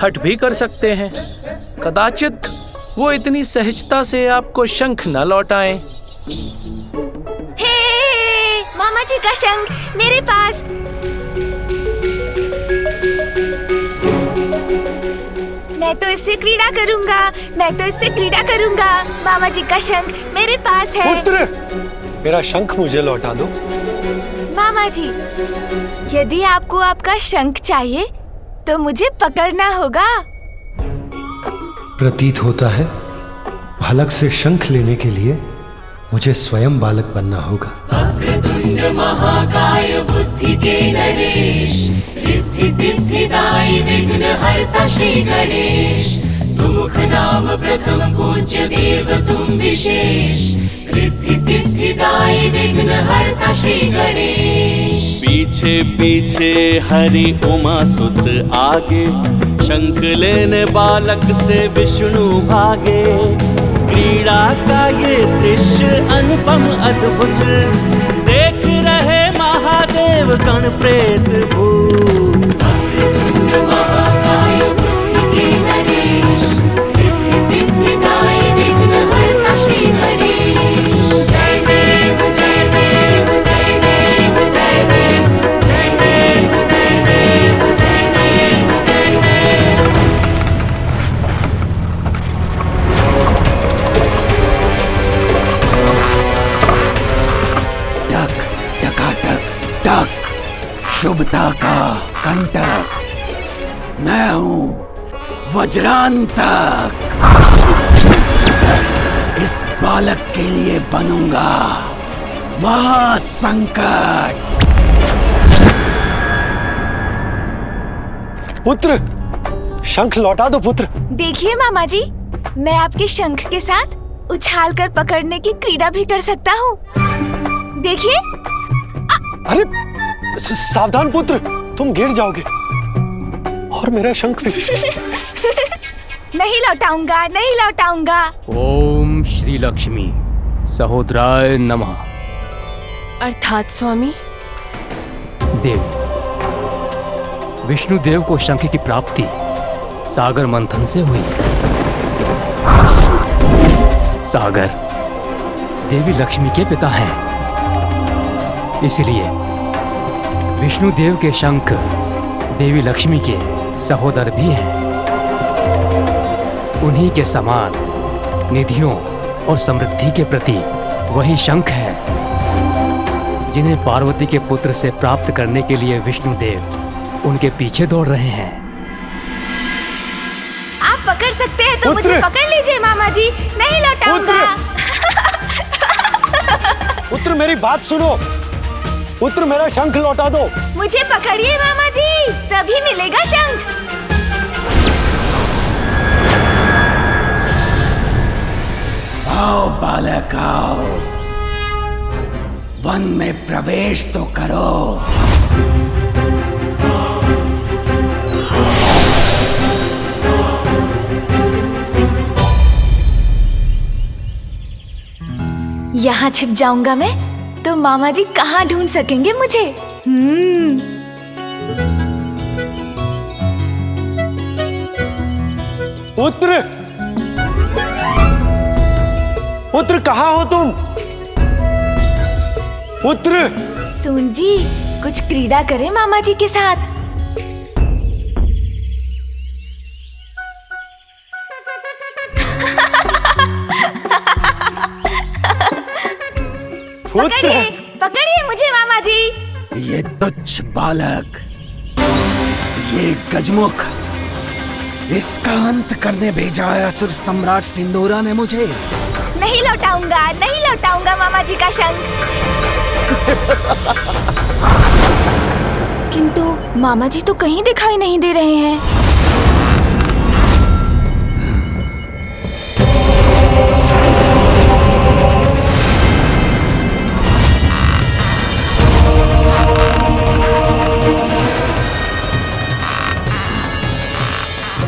हट भी कर सकते हैं। कदाचित वो इतनी सहजता से आपको शंख न लौटाएं। हे मामा जी का शंख मेरे पास। मैं तो इससे क्रीड़ा करूंगा, मैं तो इससे क्रीड़ा करूंगा। मामा जी का शंख मेरे पास है। पुत्र, मेरा शंख मुझे लौटा दो। मामा जी, यदि आपको आपका शंख चाहिए तो मुझे पकड़ना होगा। प्रतीत होता है बालक से शंख लेने के लिए मुझे स्वयं बालक बनना होगा। वक्रतुंड महाकाय बुद्धि के नरेश, रिद्धि सिद्धिदायी विघ्न हरता श्री गणेश। सुमुख नाम प्रथम पूज्य देव तुम विशेष, रिद्धि सिद्धिदायी विघ्न हरता श्री गणेश। पीछे पीछे हरि उमा सुत आगे, शंख लेने बालक से विष्णु भागे। क्रीड़ा का ये दृश्य अनुपम अद्भुत, देख रहे महादेव गण प्रेत भूत। वक्रतुंड महाकाय बुद्धि के नरेश, रिद्धि सिद्धिदायी विघ्न हरता श्री गणेश। जय देव जय देव जय देव जय देव, जय देव जय देव जय देव जय देव। टक टकाटक शुभता का कंटक, मैं हूं वज्रांतक। इस बालक के लिए बनूंगा महासंकट। पुत्र, शंख लौटा दो पुत्र। देखिए मामा जी, मैं आपके शंख के साथ उछाल कर पकड़ने की क्रीड़ा भी कर सकता हूँ। देखिए। अरे सावधान पुत्र, तुम गिर जाओगे। और मेरा शंख भी। नहीं लौटाऊंगा, नहीं लौटाऊंगा। ओम श्री लक्ष्मी सहोदराय नमः। अर्थात स्वामी? देव, विष्णु देव को शंख की प्राप्ति सागर मंथन से हुई। सागर देवी लक्ष्मी के पिता हैं, इसलिए विष्णु देव के शंख देवी लक्ष्मी के सहोदर भी हैं। उन्हीं के समान निधियों और समृद्धि के प्रति वही शंख है जिन्हें पार्वती के पुत्र से प्राप्त करने के लिए विष्णु देव उनके पीछे दौड़ रहे हैं। आप पकड़ सकते हैं तो मुझे पकड़ लीजिए मामा जी, नहीं लौटाऊंगा। पुत्र मेरी बात सुनो, पुत्र मेरा शंख लौटा दो। मुझे पकड़िए मामा जी, तभी मिलेगा शंख। आओ बालक आओ, वन में प्रवेश तो करो। यहाँ छिप जाऊंगा मैं तो मामा जी कहाँ ढूंढ सकेंगे मुझे। पुत्र, पुत्र कहाँ हो तुम? पुत्र। सुन जी, कुछ क्रीड़ा करें मामा जी के साथ। पुत्र, पकड़िए मुझे मामा जी। ये तुच्छ बालक, ये गजमुख, इसका अंत करने भेजा है असुर सम्राट सिंदूरा ने मुझे। नहीं लौटाऊंगा, नहीं लौटाऊंगा मामा जी का शंख। किंतु मामा जी तो कहीं दिखाई नहीं दे रहे हैं।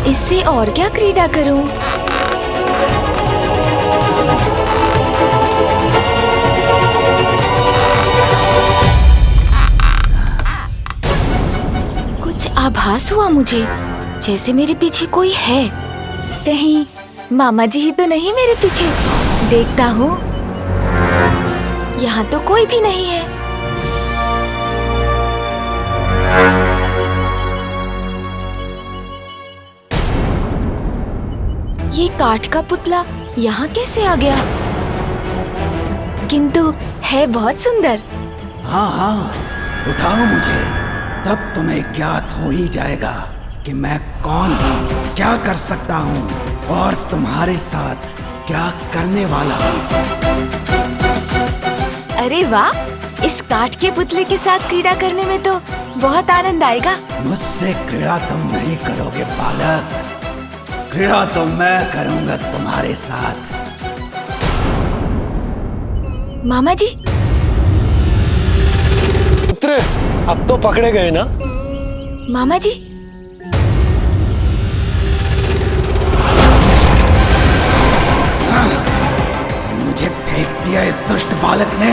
इससे और क्या क्रीड़ा करूं? कुछ आभास हुआ मुझे, जैसे मेरे पीछे कोई है। कहीं मामा जी ही तो नहीं मेरे पीछे? देखता हूँ, यहाँ तो कोई भी नहीं है। ये काठ का पुतला यहाँ कैसे आ गया? किंतु है बहुत सुंदर। हाँ हाँ, उठाओ मुझे, तब तुम्हें ज्ञात हो ही जाएगा कि मैं कौन हूँ, क्या कर सकता हूँ और तुम्हारे साथ क्या करने वाला हूँ। अरे वाह, इस काठ के पुतले के साथ क्रीड़ा करने में तो बहुत आनंद आएगा। मुझसे क्रीड़ा तुम नहीं करोगे बालक, क्रीड़ा तो मैं करूंगा तुम्हारे साथ। मामा जी। पुत्र, अब तो पकड़े गए ना? मामा जी। मुझे फेंक दिया इस दुष्ट बालक ने।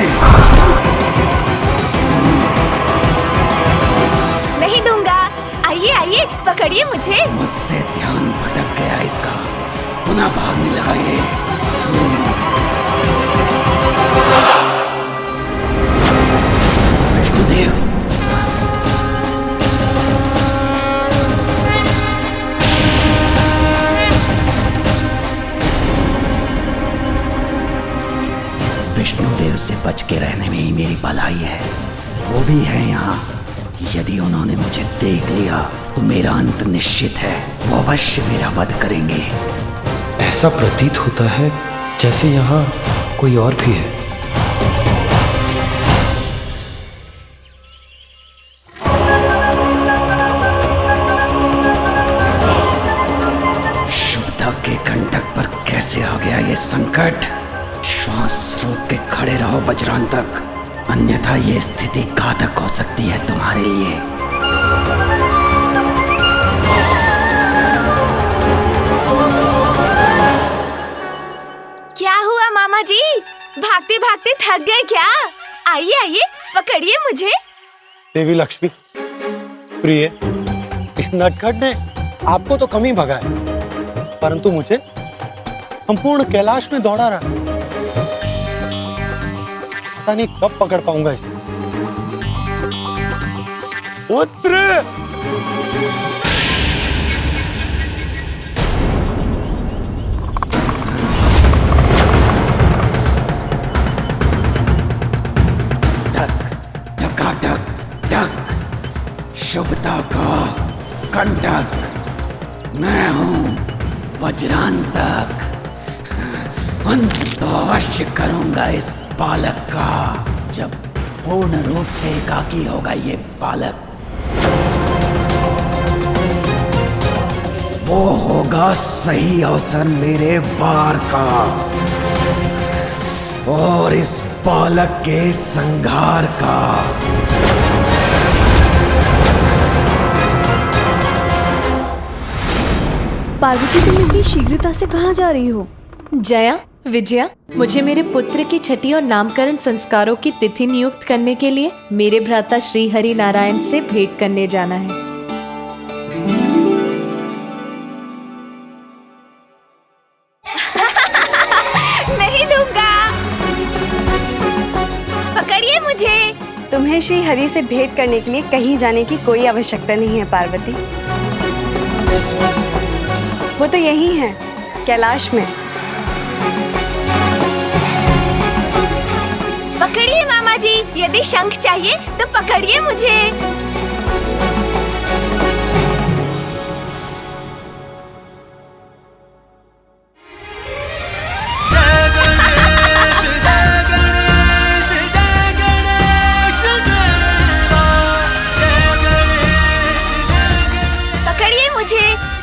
नहीं दूंगा, आइए आइए, पकड़िए मुझे। मुझसे ध्यान भटक गया इसका, पुनः भागने लगा ये। विष्णुदेव, विष्णुदेव से बच के रहने में ही मेरी भलाई है। वो भी है यहाँ, यदि उन्होंने मुझे देख लिया तो मेरा अंत निश्चित है। वो अवश्य मेरा वध करेंगे। ऐसा प्रतीत होता है जैसे यहाँ कोई और भी है। शुभदा के कंटक पर कैसे आ गया ये संकट? श्वास रोक के खड़े रहो वज्रांतक, अन्यथा ये स्थिति घातक हो सकती है तुम्हारे लिए। क्या हुआ मामा जी? भागते भागते थक गए क्या? आइए आइए, पकड़िए मुझे। देवी लक्ष्मी, प्रिय, इस नटखट ने आपको तो कम ही भगाया, परंतु मुझे संपूर्ण कैलाश में दौड़ा रहा। पता नहीं कब पकड़ पाऊंगा इसे। पुत्र! शुभदा का कंटक, मैं हूं वज्रांतक। अंत तो अवश्य करूंगा इस बालक का, जब पूर्ण रूप से एकाकी होगा ये बालक। वो होगा सही अवसर मेरे वार का और इस बालक के संहार का। पार्वती, तुम इतनी शीघ्रता से कहाँ जा रही हो? जया, विजया, मुझे मेरे पुत्र की छठी और नामकरण संस्कारों की तिथि नियुक्त करने के लिए मेरे भ्राता श्री हरि नारायण से भेंट करने जाना है। नहीं दूंगा, पकड़िए मुझे। तुम्हें श्री हरि से भेंट करने के लिए कहीं जाने की कोई आवश्यकता नहीं है पार्वती। वो तो यही है, कैलाश में। पकड़िए मामा जी, यदि शंख चाहिए तो पकड़िए मुझे।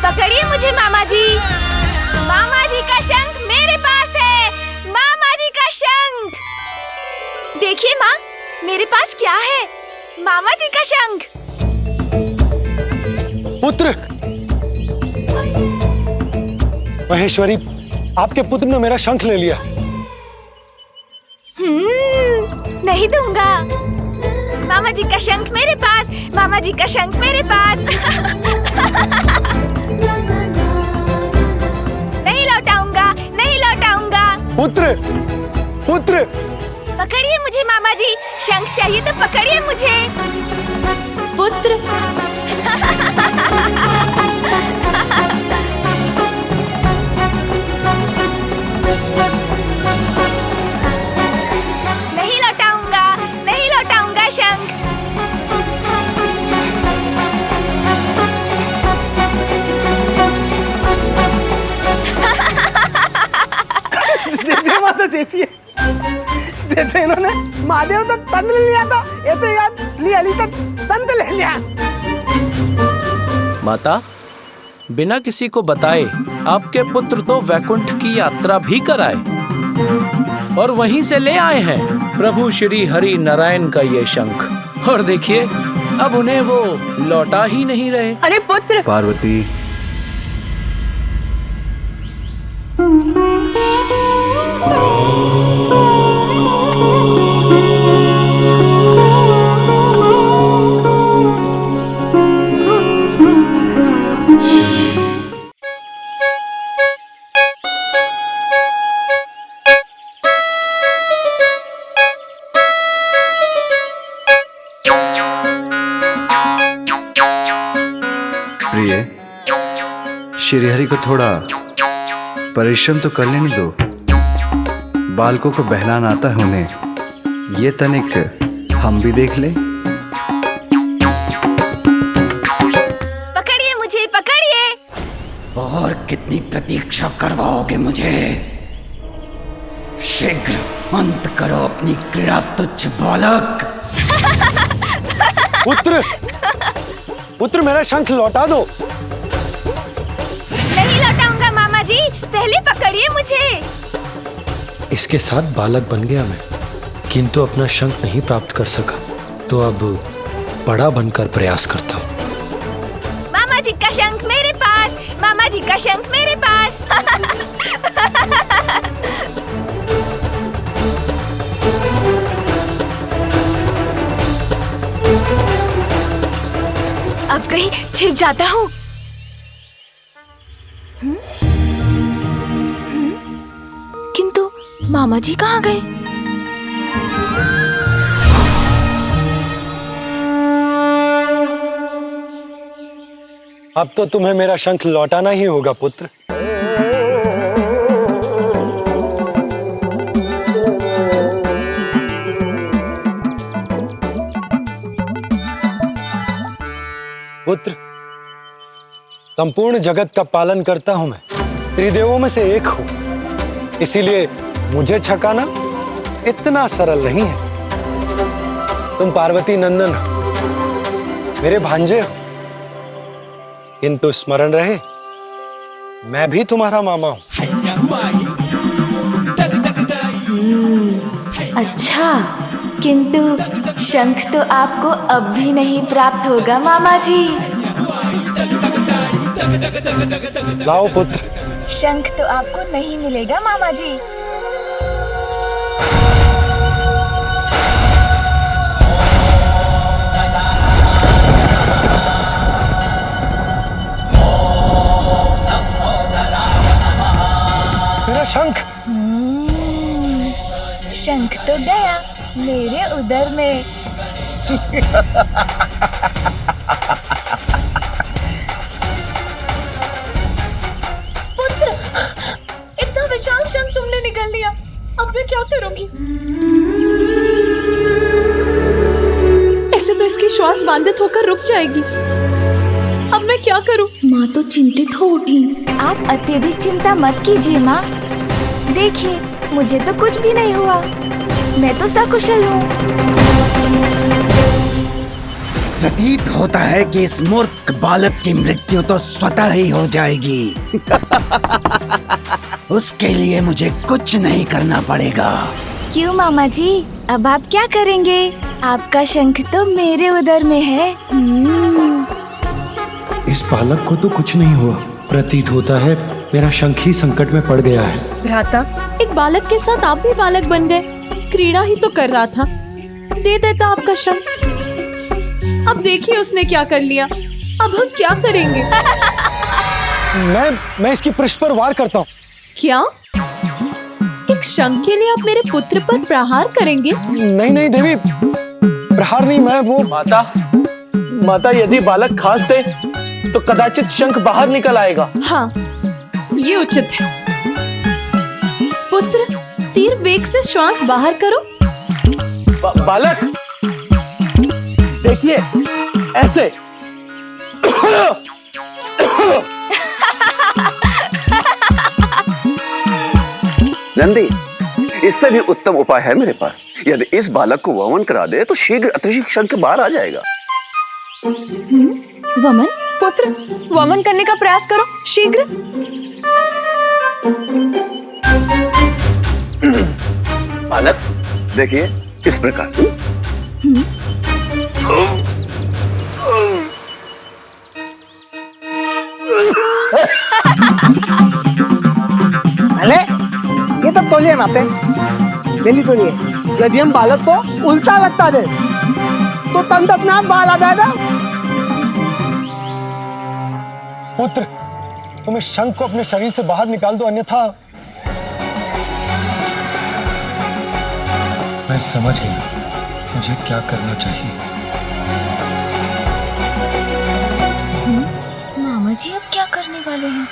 पकड़िए मुझे मामा जी। मामा जी का शंख मेरे पास है। मामा जी का शंख देखिए माँ, मेरे पास क्या है? मामा जी का शंख। पुत्र! महेश्वरी, आपके पुत्र ने मेरा शंख ले लिया। नहीं दूंगा। मामा जी का शंख मेरे पास। मामा जी का शंख मेरे पास। नहीं लौटाऊंगा, नहीं लौटाऊंगा। पुत्र! पुत्र! पकड़िए मुझे मामा जी, शंख चाहिए तो पकड़िए मुझे। पुत्र! नहीं लौटाऊंगा, नहीं लौटाऊंगा शंख। देते माता देती है, देते इन्होंने। महादेव तो तंत्र लिया था, ये तो याद लिया तो तंत्र ले लिया। माता, बिना किसी को बताए आपके पुत्र तो वैकुंठ की यात्रा भी कराए और वहीं से ले आए हैं प्रभु श्री हरि नारायण का ये शंख। और देखिए, अब उन्हें वो लौटा ही नहीं रहे। अरे पुत्र! पार्वती, प्रिय, श्रीहरि को थोड़ा परिश्रम तो कर लेने दो। बालकों को बहलाना आता है उन्हें, ये तनिक हम भी देख लें। और कितनी प्रतीक्षा करवाओगे मुझे? शीघ्र अंत करो अपनी क्रीड़ा, तुच्छ बालक। पुत्र, पुत्र मेरा शंख लौटा दो। नहीं लौटाऊंगा मामा जी, पहले पकड़िए मुझे। इसके साथ बालक बन गया मैं, किंतु अपना शंख नहीं प्राप्त कर सका, तो अब बड़ा बनकर प्रयास करता हूँ। मामा जी का शंख मेरे पास, मामा जी का शंख मेरे पास। अब कहीं छिप जाता हूँ। किंतु मामा जी कहाँ गए? अब तो तुम्हें मेरा शंख लौटाना ही होगा पुत्र। पुत्र, संपूर्ण जगत का पालन करता हूं मैं, त्रिदेवों में से एक हूं, इसीलिए मुझे छकाना इतना सरल नहीं है। तुम पार्वती नंदन हो, मेरे भांजे हो, किंतु स्मरण रहे मैं भी तुम्हारा मामा हूं। अच्छा, किंतु शंख तो आपको अब भी नहीं प्राप्त होगा मामा जी। लाओ पुत्र। शंख तो आपको नहीं मिलेगा मामा जी। मेरा शंख। शंख तो गया मेरे उदर में। पुत्र, इतना विशाल शंख तुमने निकाल लिया, अब मैं क्या करूंगी? ऐसे तो इसकी श्वास बाधित होकर रुक जाएगी। अब मैं क्या करूं? माँ तो चिंतित हो उठी। आप अत्यधिक चिंता मत कीजिए माँ। देखिए, मुझे तो कुछ भी नहीं हुआ, मैं तो सकुशल हूँ। प्रतीत होता है कि इस मूर्ख बालक की मृत्यु तो स्वतः ही हो जाएगी। उसके लिए मुझे कुछ नहीं करना पड़ेगा। क्यों मामा जी, अब आप क्या करेंगे? आपका शंख तो मेरे उदर में है। इस बालक को तो कुछ नहीं हुआ, प्रतीत होता है मेरा शंख ही संकट में पड़ गया है। भ्राता, एक बालक के साथ आप भी बालक बन गए। क्रीड़ा ही तो कर रहा था, दे देता आपका शंख। अब देखिए उसने क्या कर लिया। अब हम क्या करेंगे? मैं इसकी पृष्ठ पर वार करता हूँ। क्या? एक शंख के लिए आप मेरे पुत्र पर प्रहार करेंगे? नहीं नहीं देवी, प्रहार नहीं, मैं वो। माता, यदि बालक खास दे तो कदाचित शंख बाहर निकल आएगा। हाँ, ये उचित है। पुत्र, तीर वेग से श्वास बाहर करो। बालक, देखिए, ऐसे। नंदी, इससे भी उत्तम उपाय है मेरे पास। यदि इस बालक को वमन करा दे तो शीघ्र अतिशीघ्र शंख बाहर आ जाएगा। वमन? पुत्र, वमन करने का प्रयास करो, शीघ्र। बालक, देखिए इस प्रकार। अरे ये तो तोलिए माते, बेली तोलिए। यदि हम बालक को उल्टा लगता दे तो तंत अपने आप बाहर आ जाएगा। पुत्र, तुम इस शंख को अपने शरीर से बाहर निकाल दो, अन्यथा। मैं समझ गया मुझे क्या करना चाहिए। मामा जी अब क्या करने वाले हैं?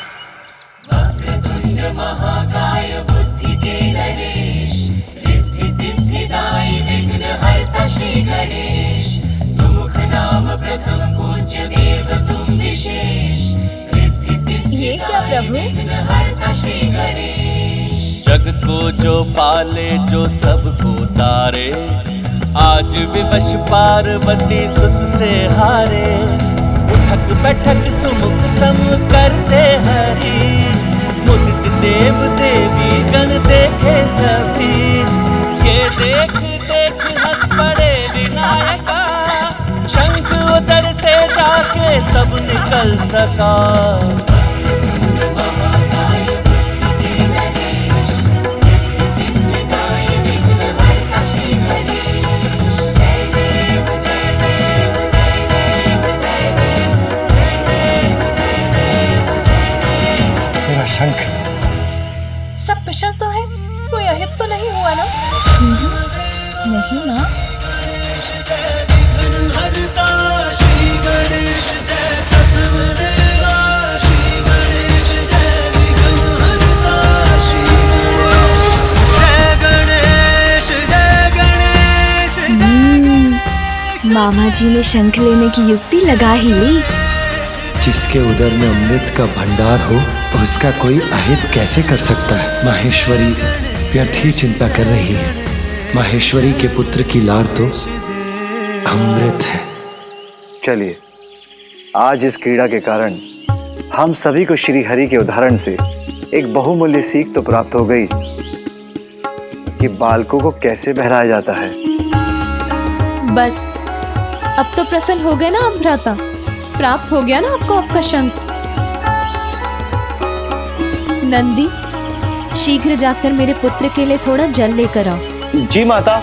वक्रतुंड महाकाय बुद्धि के नरेश, रिद्धि सिद्धिदायी विघ्नहर्ता श्री गणेश, सुमुख नाम प्रथम पूज्य देव तुम विशेष। ये क्या जग को जो पाले जो सबको तारे, आज विवश पार्वती सुत से हारे। उठक बैठक सुमुख सम करते हरि, मुदित देव देवी गण देखे सभी। ये देख देख हंस पड़े विनायका, शंख उदर से जाके तब निकल सका। शंख सब कुशल तो है, कोई अहित तो नहीं हुआ ना? नहीं ना। मामा जी ने शंख लेने की युक्ति लगा ही ली। जिसके उदर में अमृत का भंडार हो उसका कोई अहित कैसे कर सकता है? माहेश्वरी व्यर्थ ही चिंता कर रही है। माहेश्वरी के पुत्र की लार तो अमृत है। चलिए, आज इस क्रीड़ा के कारण हम सभी को श्री हरि के उदाहरण से एक बहुमूल्य सीख तो प्राप्त हो गई कि बालकों को कैसे बहलाया जाता है। बस अब तो प्रसन्न हो गए ना आप भ्राता? प्राप्त हो गया ना आपको आपका शंख? नंदी, शीघ्र जाकर मेरे पुत्र के लिए थोड़ा जल लेकर आओ। जी माता।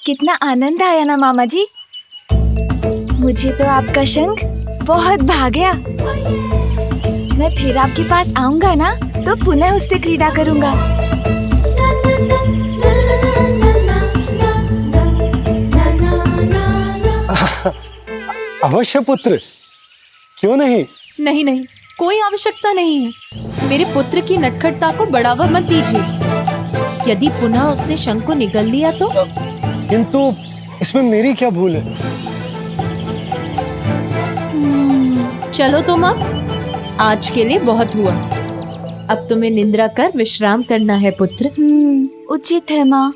कितना आनंद आया ना मामा जी। मुझे तो आपका शंख बहुत भा गया। मैं फिर आपके पास आऊंगा ना तो पुनः उससे क्रीड़ा करूंगा। अवश्य पुत्र, क्यों नहीं? नहीं नहीं, कोई आवश्यकता नहीं है। मेरे पुत्र की नटखटता को बढ़ावा मत दीजिए। यदि पुनः उसने शंख को निगल लिया तो? किंतु इसमें मेरी क्या भूल है? चलो तुम अब, आज के लिए बहुत हुआ। अब तुम्हें निद्रा कर विश्राम करना है पुत्र। उचित है माँ।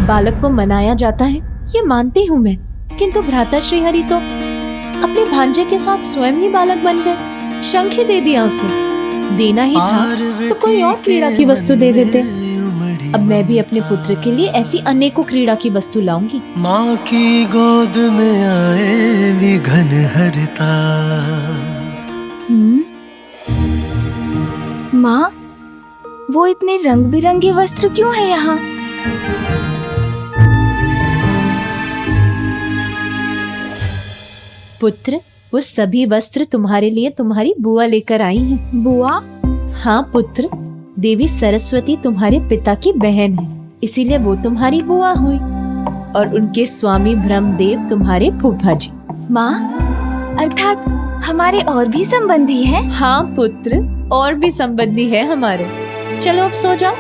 बालक को मनाया जाता है ये मानती हूँ मैं, किंतु भ्राता श्रीहरि तो अपने भांजे के साथ स्वयं ही बालक बन गए। शंख ही दे दिया उसे। देना ही था तो कोई और क्रीड़ा की वस्तु दे देते। अब मैं भी अपने पुत्र के लिए ऐसी अनेकों क्रीड़ा की वस्तु लाऊंगी। माँ की गोद में आए विघन हरता। माँ, वो इतने रंग बिरंगे वस्त्र क्यों है यहाँ? पुत्र, वो सभी वस्त्र तुम्हारे लिए तुम्हारी बुआ लेकर आई है। बुआ? हाँ पुत्र, देवी सरस्वती तुम्हारे पिता की बहन है, इसीलिए वो तुम्हारी बुआ हुई। और उनके स्वामी ब्रह्मदेव तुम्हारे फूफा जी। माँ, अर्थात हमारे और भी संबंधी हैं? हाँ पुत्र, और भी संबंधी है हमारे। चलो अब सो जाओ।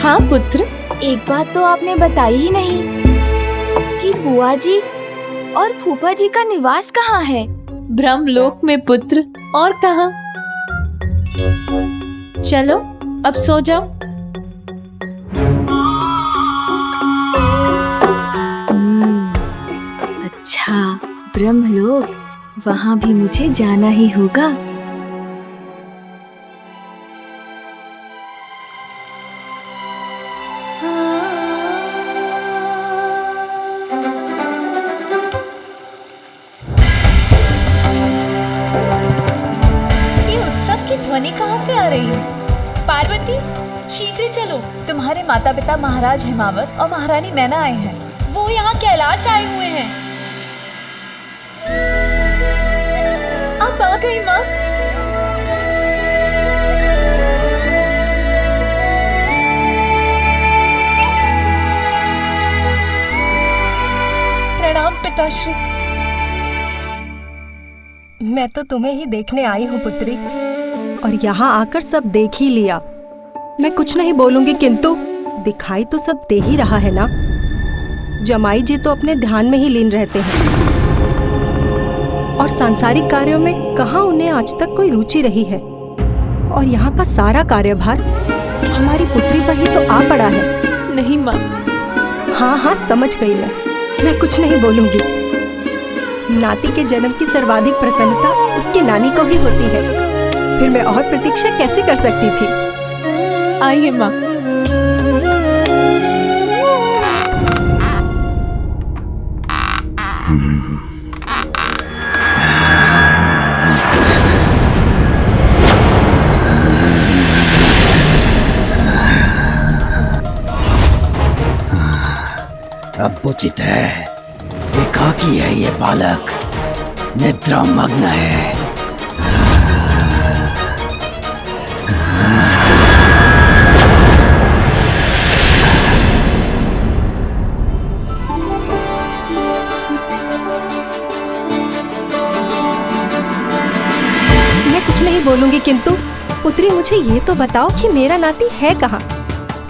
हाँ पुत्र। एक बात तो आपने बताई ही नहीं कि बुआ जी और फूफा जी का निवास कहाँ है? ब्रह्मलोक में पुत्र, और कहाँ। चलो अब सो जाओ। अच्छा, ब्रह्मलोक, वहाँ भी मुझे जाना ही होगा। ध्वनि कहाँ से आ रही है? पार्वती, शीघ्र चलो। तुम्हारे माता पिता महाराज हिमावत और महारानी मैना आए हैं। वो यहाँ कैलाश आए हुए हैं। अब आ गई माँ। माताश्री। मैं तो तुम्हें ही देखने आई हूँ पुत्री, और यहाँ आकर सब देख ही लिया। मैं कुछ नहीं बोलूंगी, किंतु दिखाई तो सब दे ही रहा है ना। जमाई जी तो अपने ध्यान में ही लीन रहते हैं, और सांसारिक कार्यों में कहाँ उन्हें आज तक कोई रुचि रही है। और यहाँ का सारा कार्यभार हमारी पुत्री पर ही तो आ पड़ा है। नहीं माँ। हाँ हाँ, समझ गई मैं कुछ नहीं बोलूंगी। नाती के जन्म की सर्वाधिक प्रसन्नता उसकी नानी को ही होती है, फिर मैं और प्रतीक्षा कैसे कर सकती थी। आइए माँ। अब उचित है। एकाकी है ये बालक, निद्रा मग्न है। मैं कुछ नहीं बोलूंगी, किंतु पुत्री मुझे ये तो बताओ कि मेरा नाती है कहाँ।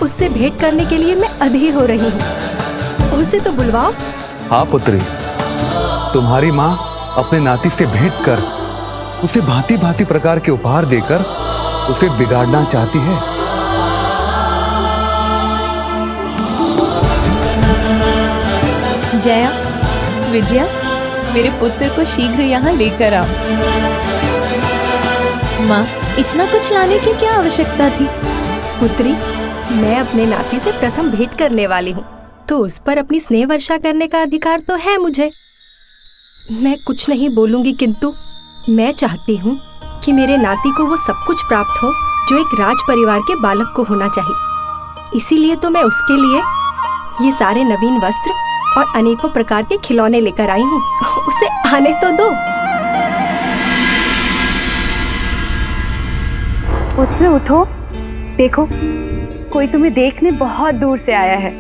उससे भेंट करने के लिए मैं अधीर हो रही हूँ। उसे तो बुलवाओ। हाँ पुत्री, तुम्हारी माँ अपने नाती से भेंट कर उसे भांति भांति प्रकार के उपहार देकर उसे बिगाड़ना चाहती है। जया, विजया, मेरे पुत्र को शीघ्र यहाँ लेकर आओ। माँ, इतना कुछ लाने की क्या आवश्यकता थी? पुत्री, मैं अपने नाती से प्रथम भेंट करने वाली हूँ, तो उस पर अपनी स्नेह वर्षा करने का अधिकार तो है मुझे। मैं कुछ नहीं बोलूंगी, किंतु मैं चाहती हूँ कि मेरे नाती को वो सब कुछ प्राप्त हो जो एक राज परिवार के बालक को होना चाहिए। इसीलिए तो मैं उसके लिए ये सारे नवीन वस्त्र और अनेकों प्रकार के खिलौने लेकर आई हूँ। उसे आने तो दो। पुत्र उठो, देखो कोई तुम्हें देखने बहुत दूर से आया है।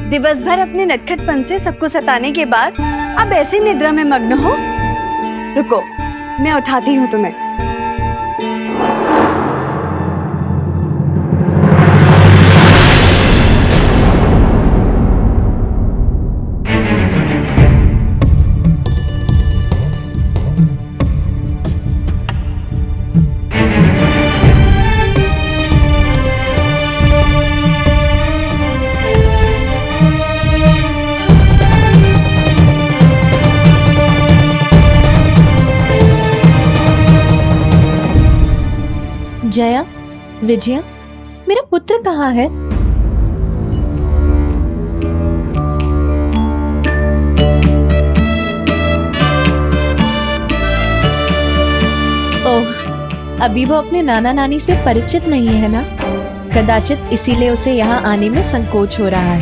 दिवस भर अपने नटखटपन से सबको सताने के बाद अब ऐसे निद्रा में मग्न हो। रुको, मैं उठाती हूँ तुम्हें। जया, विजया, मेरा पुत्र कहाँ है? ओह, अभी वो अपने नाना नानी से परिचित नहीं है ना? कदाचित इसीलिए उसे यहाँ आने में संकोच हो रहा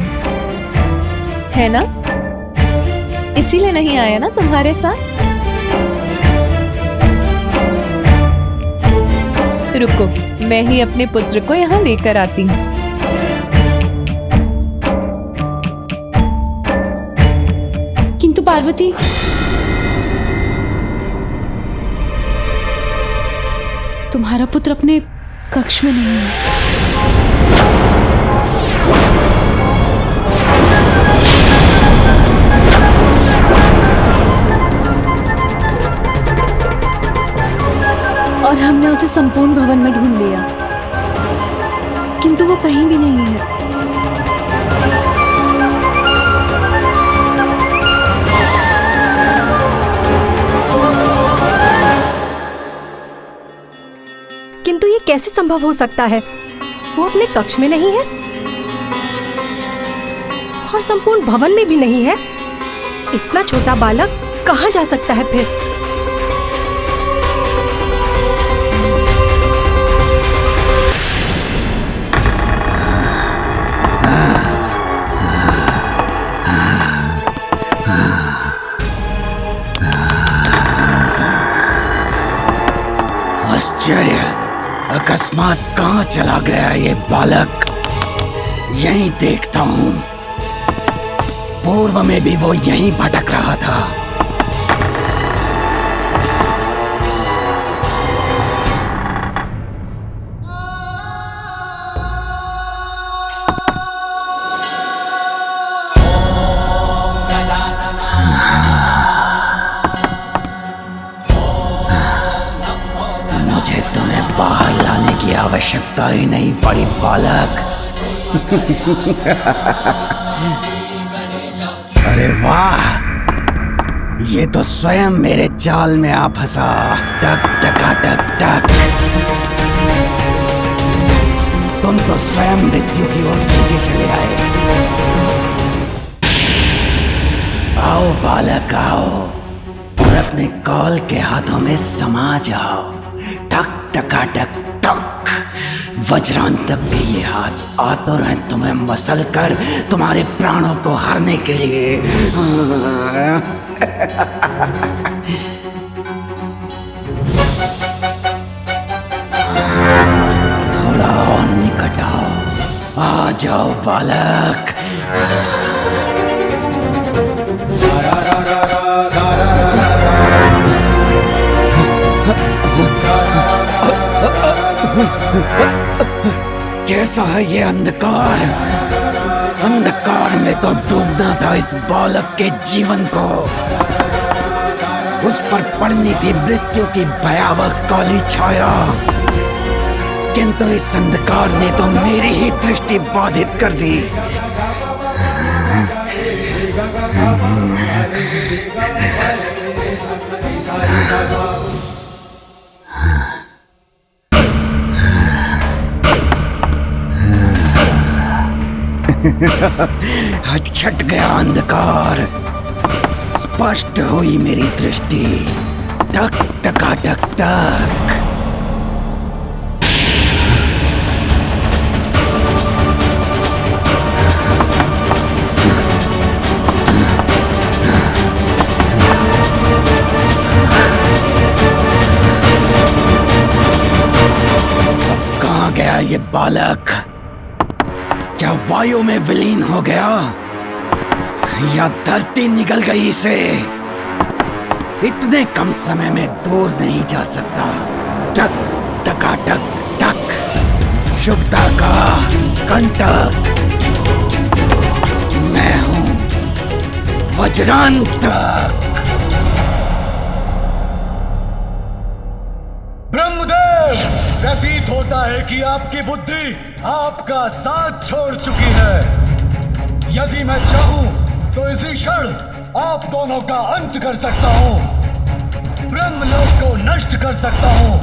है ना? इसीलिए नहीं आया ना तुम्हारे साथ? रुको, मैं ही अपने पुत्र को यहाँ लेकर आती हूँ। किंतु पार्वती, तुम्हारा पुत्र अपने कक्ष में नहीं है। और हमने उसे संपूर्ण भवन में ढूंढ लिया, किंतु वो कहीं भी नहीं है। किंतु ये कैसे संभव हो सकता है? वो अपने कक्ष में नहीं है और संपूर्ण भवन में भी नहीं है। इतना छोटा बालक कहाँ जा सकता है फिर? आश्चर्य, अकस्मात कहाँ चला गया ये बालक? यहीं देखता हूँ। पूर्व में भी वो यहीं भटक रहा था। मुझे तुम्हें बाहर लाने की आवश्यकता ही नहीं पड़ी बालक। अरे वाह, ये तो स्वयं मेरे जाल में आ फंसा। टक टका टक टक। तुम तो स्वयं मृत्यु की ओर पीछे चले आए। आओ बालक आओ, और अपने कॉल के हाथों में समा जाओ। टक टका टक टक। वज्रांतक के ये हाथ आतुर हैं तुम्हें मसल कर तुम्हारे प्राणों को हरने के लिए। थोड़ा और निकट आओ, आ जाओ बालक। कैसा है ये अंधकार? अंधकार में तो डूबना था इस बालक के जीवन को। उस पर पड़नी थी मृत्यु की भयावह काली छाया, किंतु इस अंधकार ने तो मेरी ही दृष्टि बाधित कर दी। छट गया अंधकार, स्पष्ट हुई मेरी दृष्टि। टक टका टक टक। अब कहाँ गया ये बालक? क्या वायु में विलीन हो गया या धरती निगल गई इसे? इतने कम समय में दूर नहीं जा सकता। टक टका टक टक। शुभता का कंटक। मैं हूं वज्रांतक। ब्रह्मदेव, प्रतीत होता है कि आपकी बुद्धि आपका साथ छोड़ चुकी है। यदि मैं चाहूं तो इसी क्षण आप दोनों का अंत कर सकता हूं, ब्रह्मलोक को नष्ट कर सकता हूं।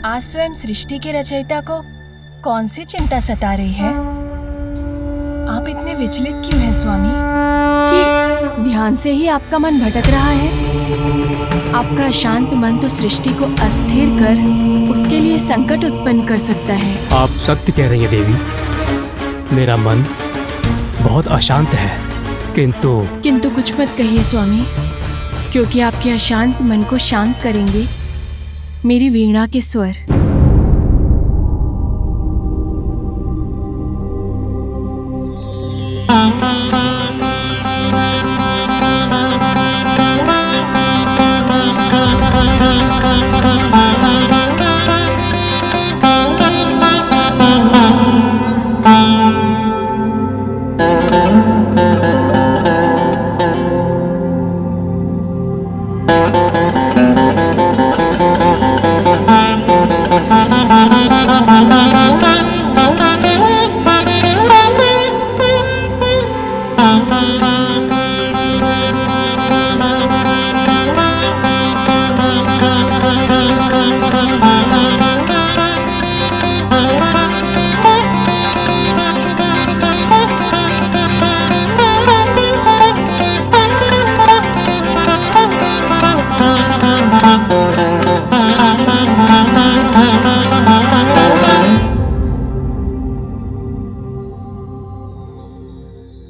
आज स्वयं सृष्टि के रचयिता को कौन सी चिंता सता रही है? आप इतने विचलित क्यों हैं स्वामी? कि ध्यान से ही आपका मन भटक रहा है? आपका अशांत मन तो सृष्टि को अस्थिर कर उसके लिए संकट उत्पन्न कर सकता है। आप सत्य कह रही हैं देवी, मेरा मन बहुत अशांत है, किंतु कुछ मत कहिए स्वामी, क्योंकि आपके अशांत मन को शांत करेंगे मेरी वीणा के स्वर।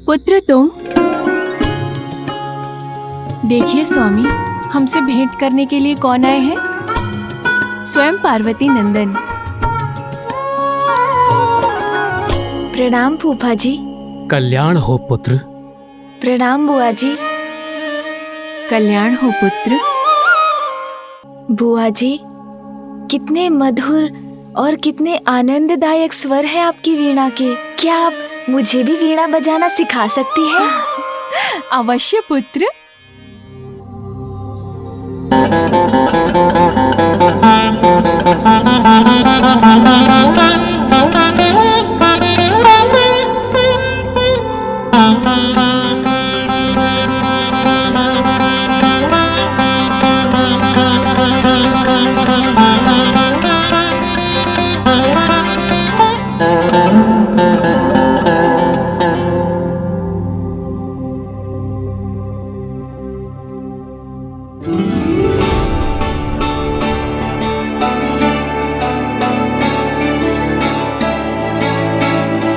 पुत्र तुम देखिए स्वामी, हमसे भेंट करने के लिए कौन आए हैं? स्वयं पार्वती नंदन। प्रणाम फूफा जी। कल्याण हो पुत्र। प्रणाम बुआ जी। कल्याण हो पुत्र। बुआ जी, कितने मधुर और कितने आनंददायक स्वर है आपकी वीणा के। क्या आप मुझे भी वीणा बजाना सिखा सकती हैं? अवश्य पुत्र।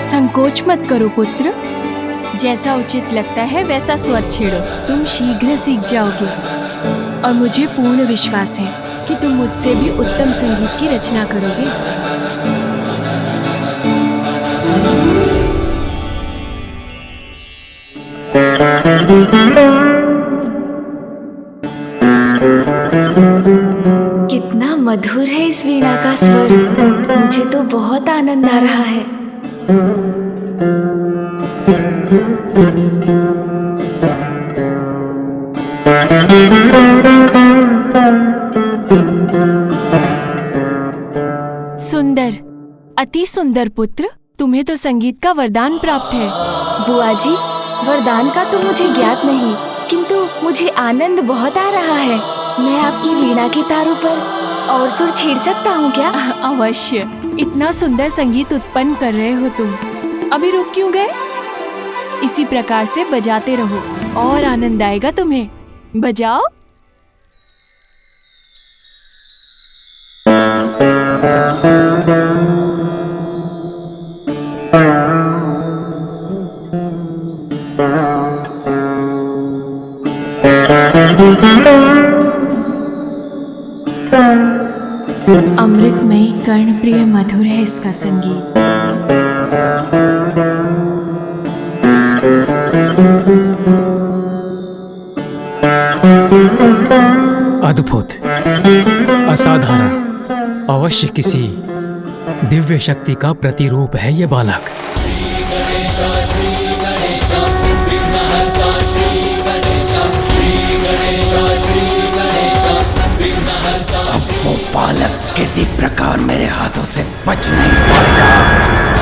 संकोच मत करो पुत्र, जैसा उचित लगता है वैसा स्वर छेड़ो। तुम शीघ्र सीख जाओगे और मुझे पूर्ण विश्वास है कि तुम मुझसे भी उत्तम संगीत की रचना करोगे। कितना मधुर है इस वीणा का स्वर। मुझे तो बहुत आनंद आ रहा है। सुंदर, अति सुंदर पुत्र, तुम्हें तो संगीत का वरदान प्राप्त है। बुआ जी, वरदान का तो मुझे ज्ञात नहीं, किंतु मुझे आनंद बहुत आ रहा है। मैं आपकी वीणा के तारों पर और सुर छेड़ सकता हूँ क्या? अवश्य। इतना सुंदर संगीत उत्पन्न कर रहे हो तुम, अभी रुक क्यों गए? इसी प्रकार से बजाते रहो और आनंद आएगा तुम्हें। बजाओ। अमृतमयी कर्णप्रिय मधुर है इसका संगीत। अद्भुत, असाधारण, अवश्य किसी दिव्य शक्ति का प्रतिरूप है ये बालक। अब वो बालक किसी प्रकार मेरे हाथों से बच नहीं पाएगा।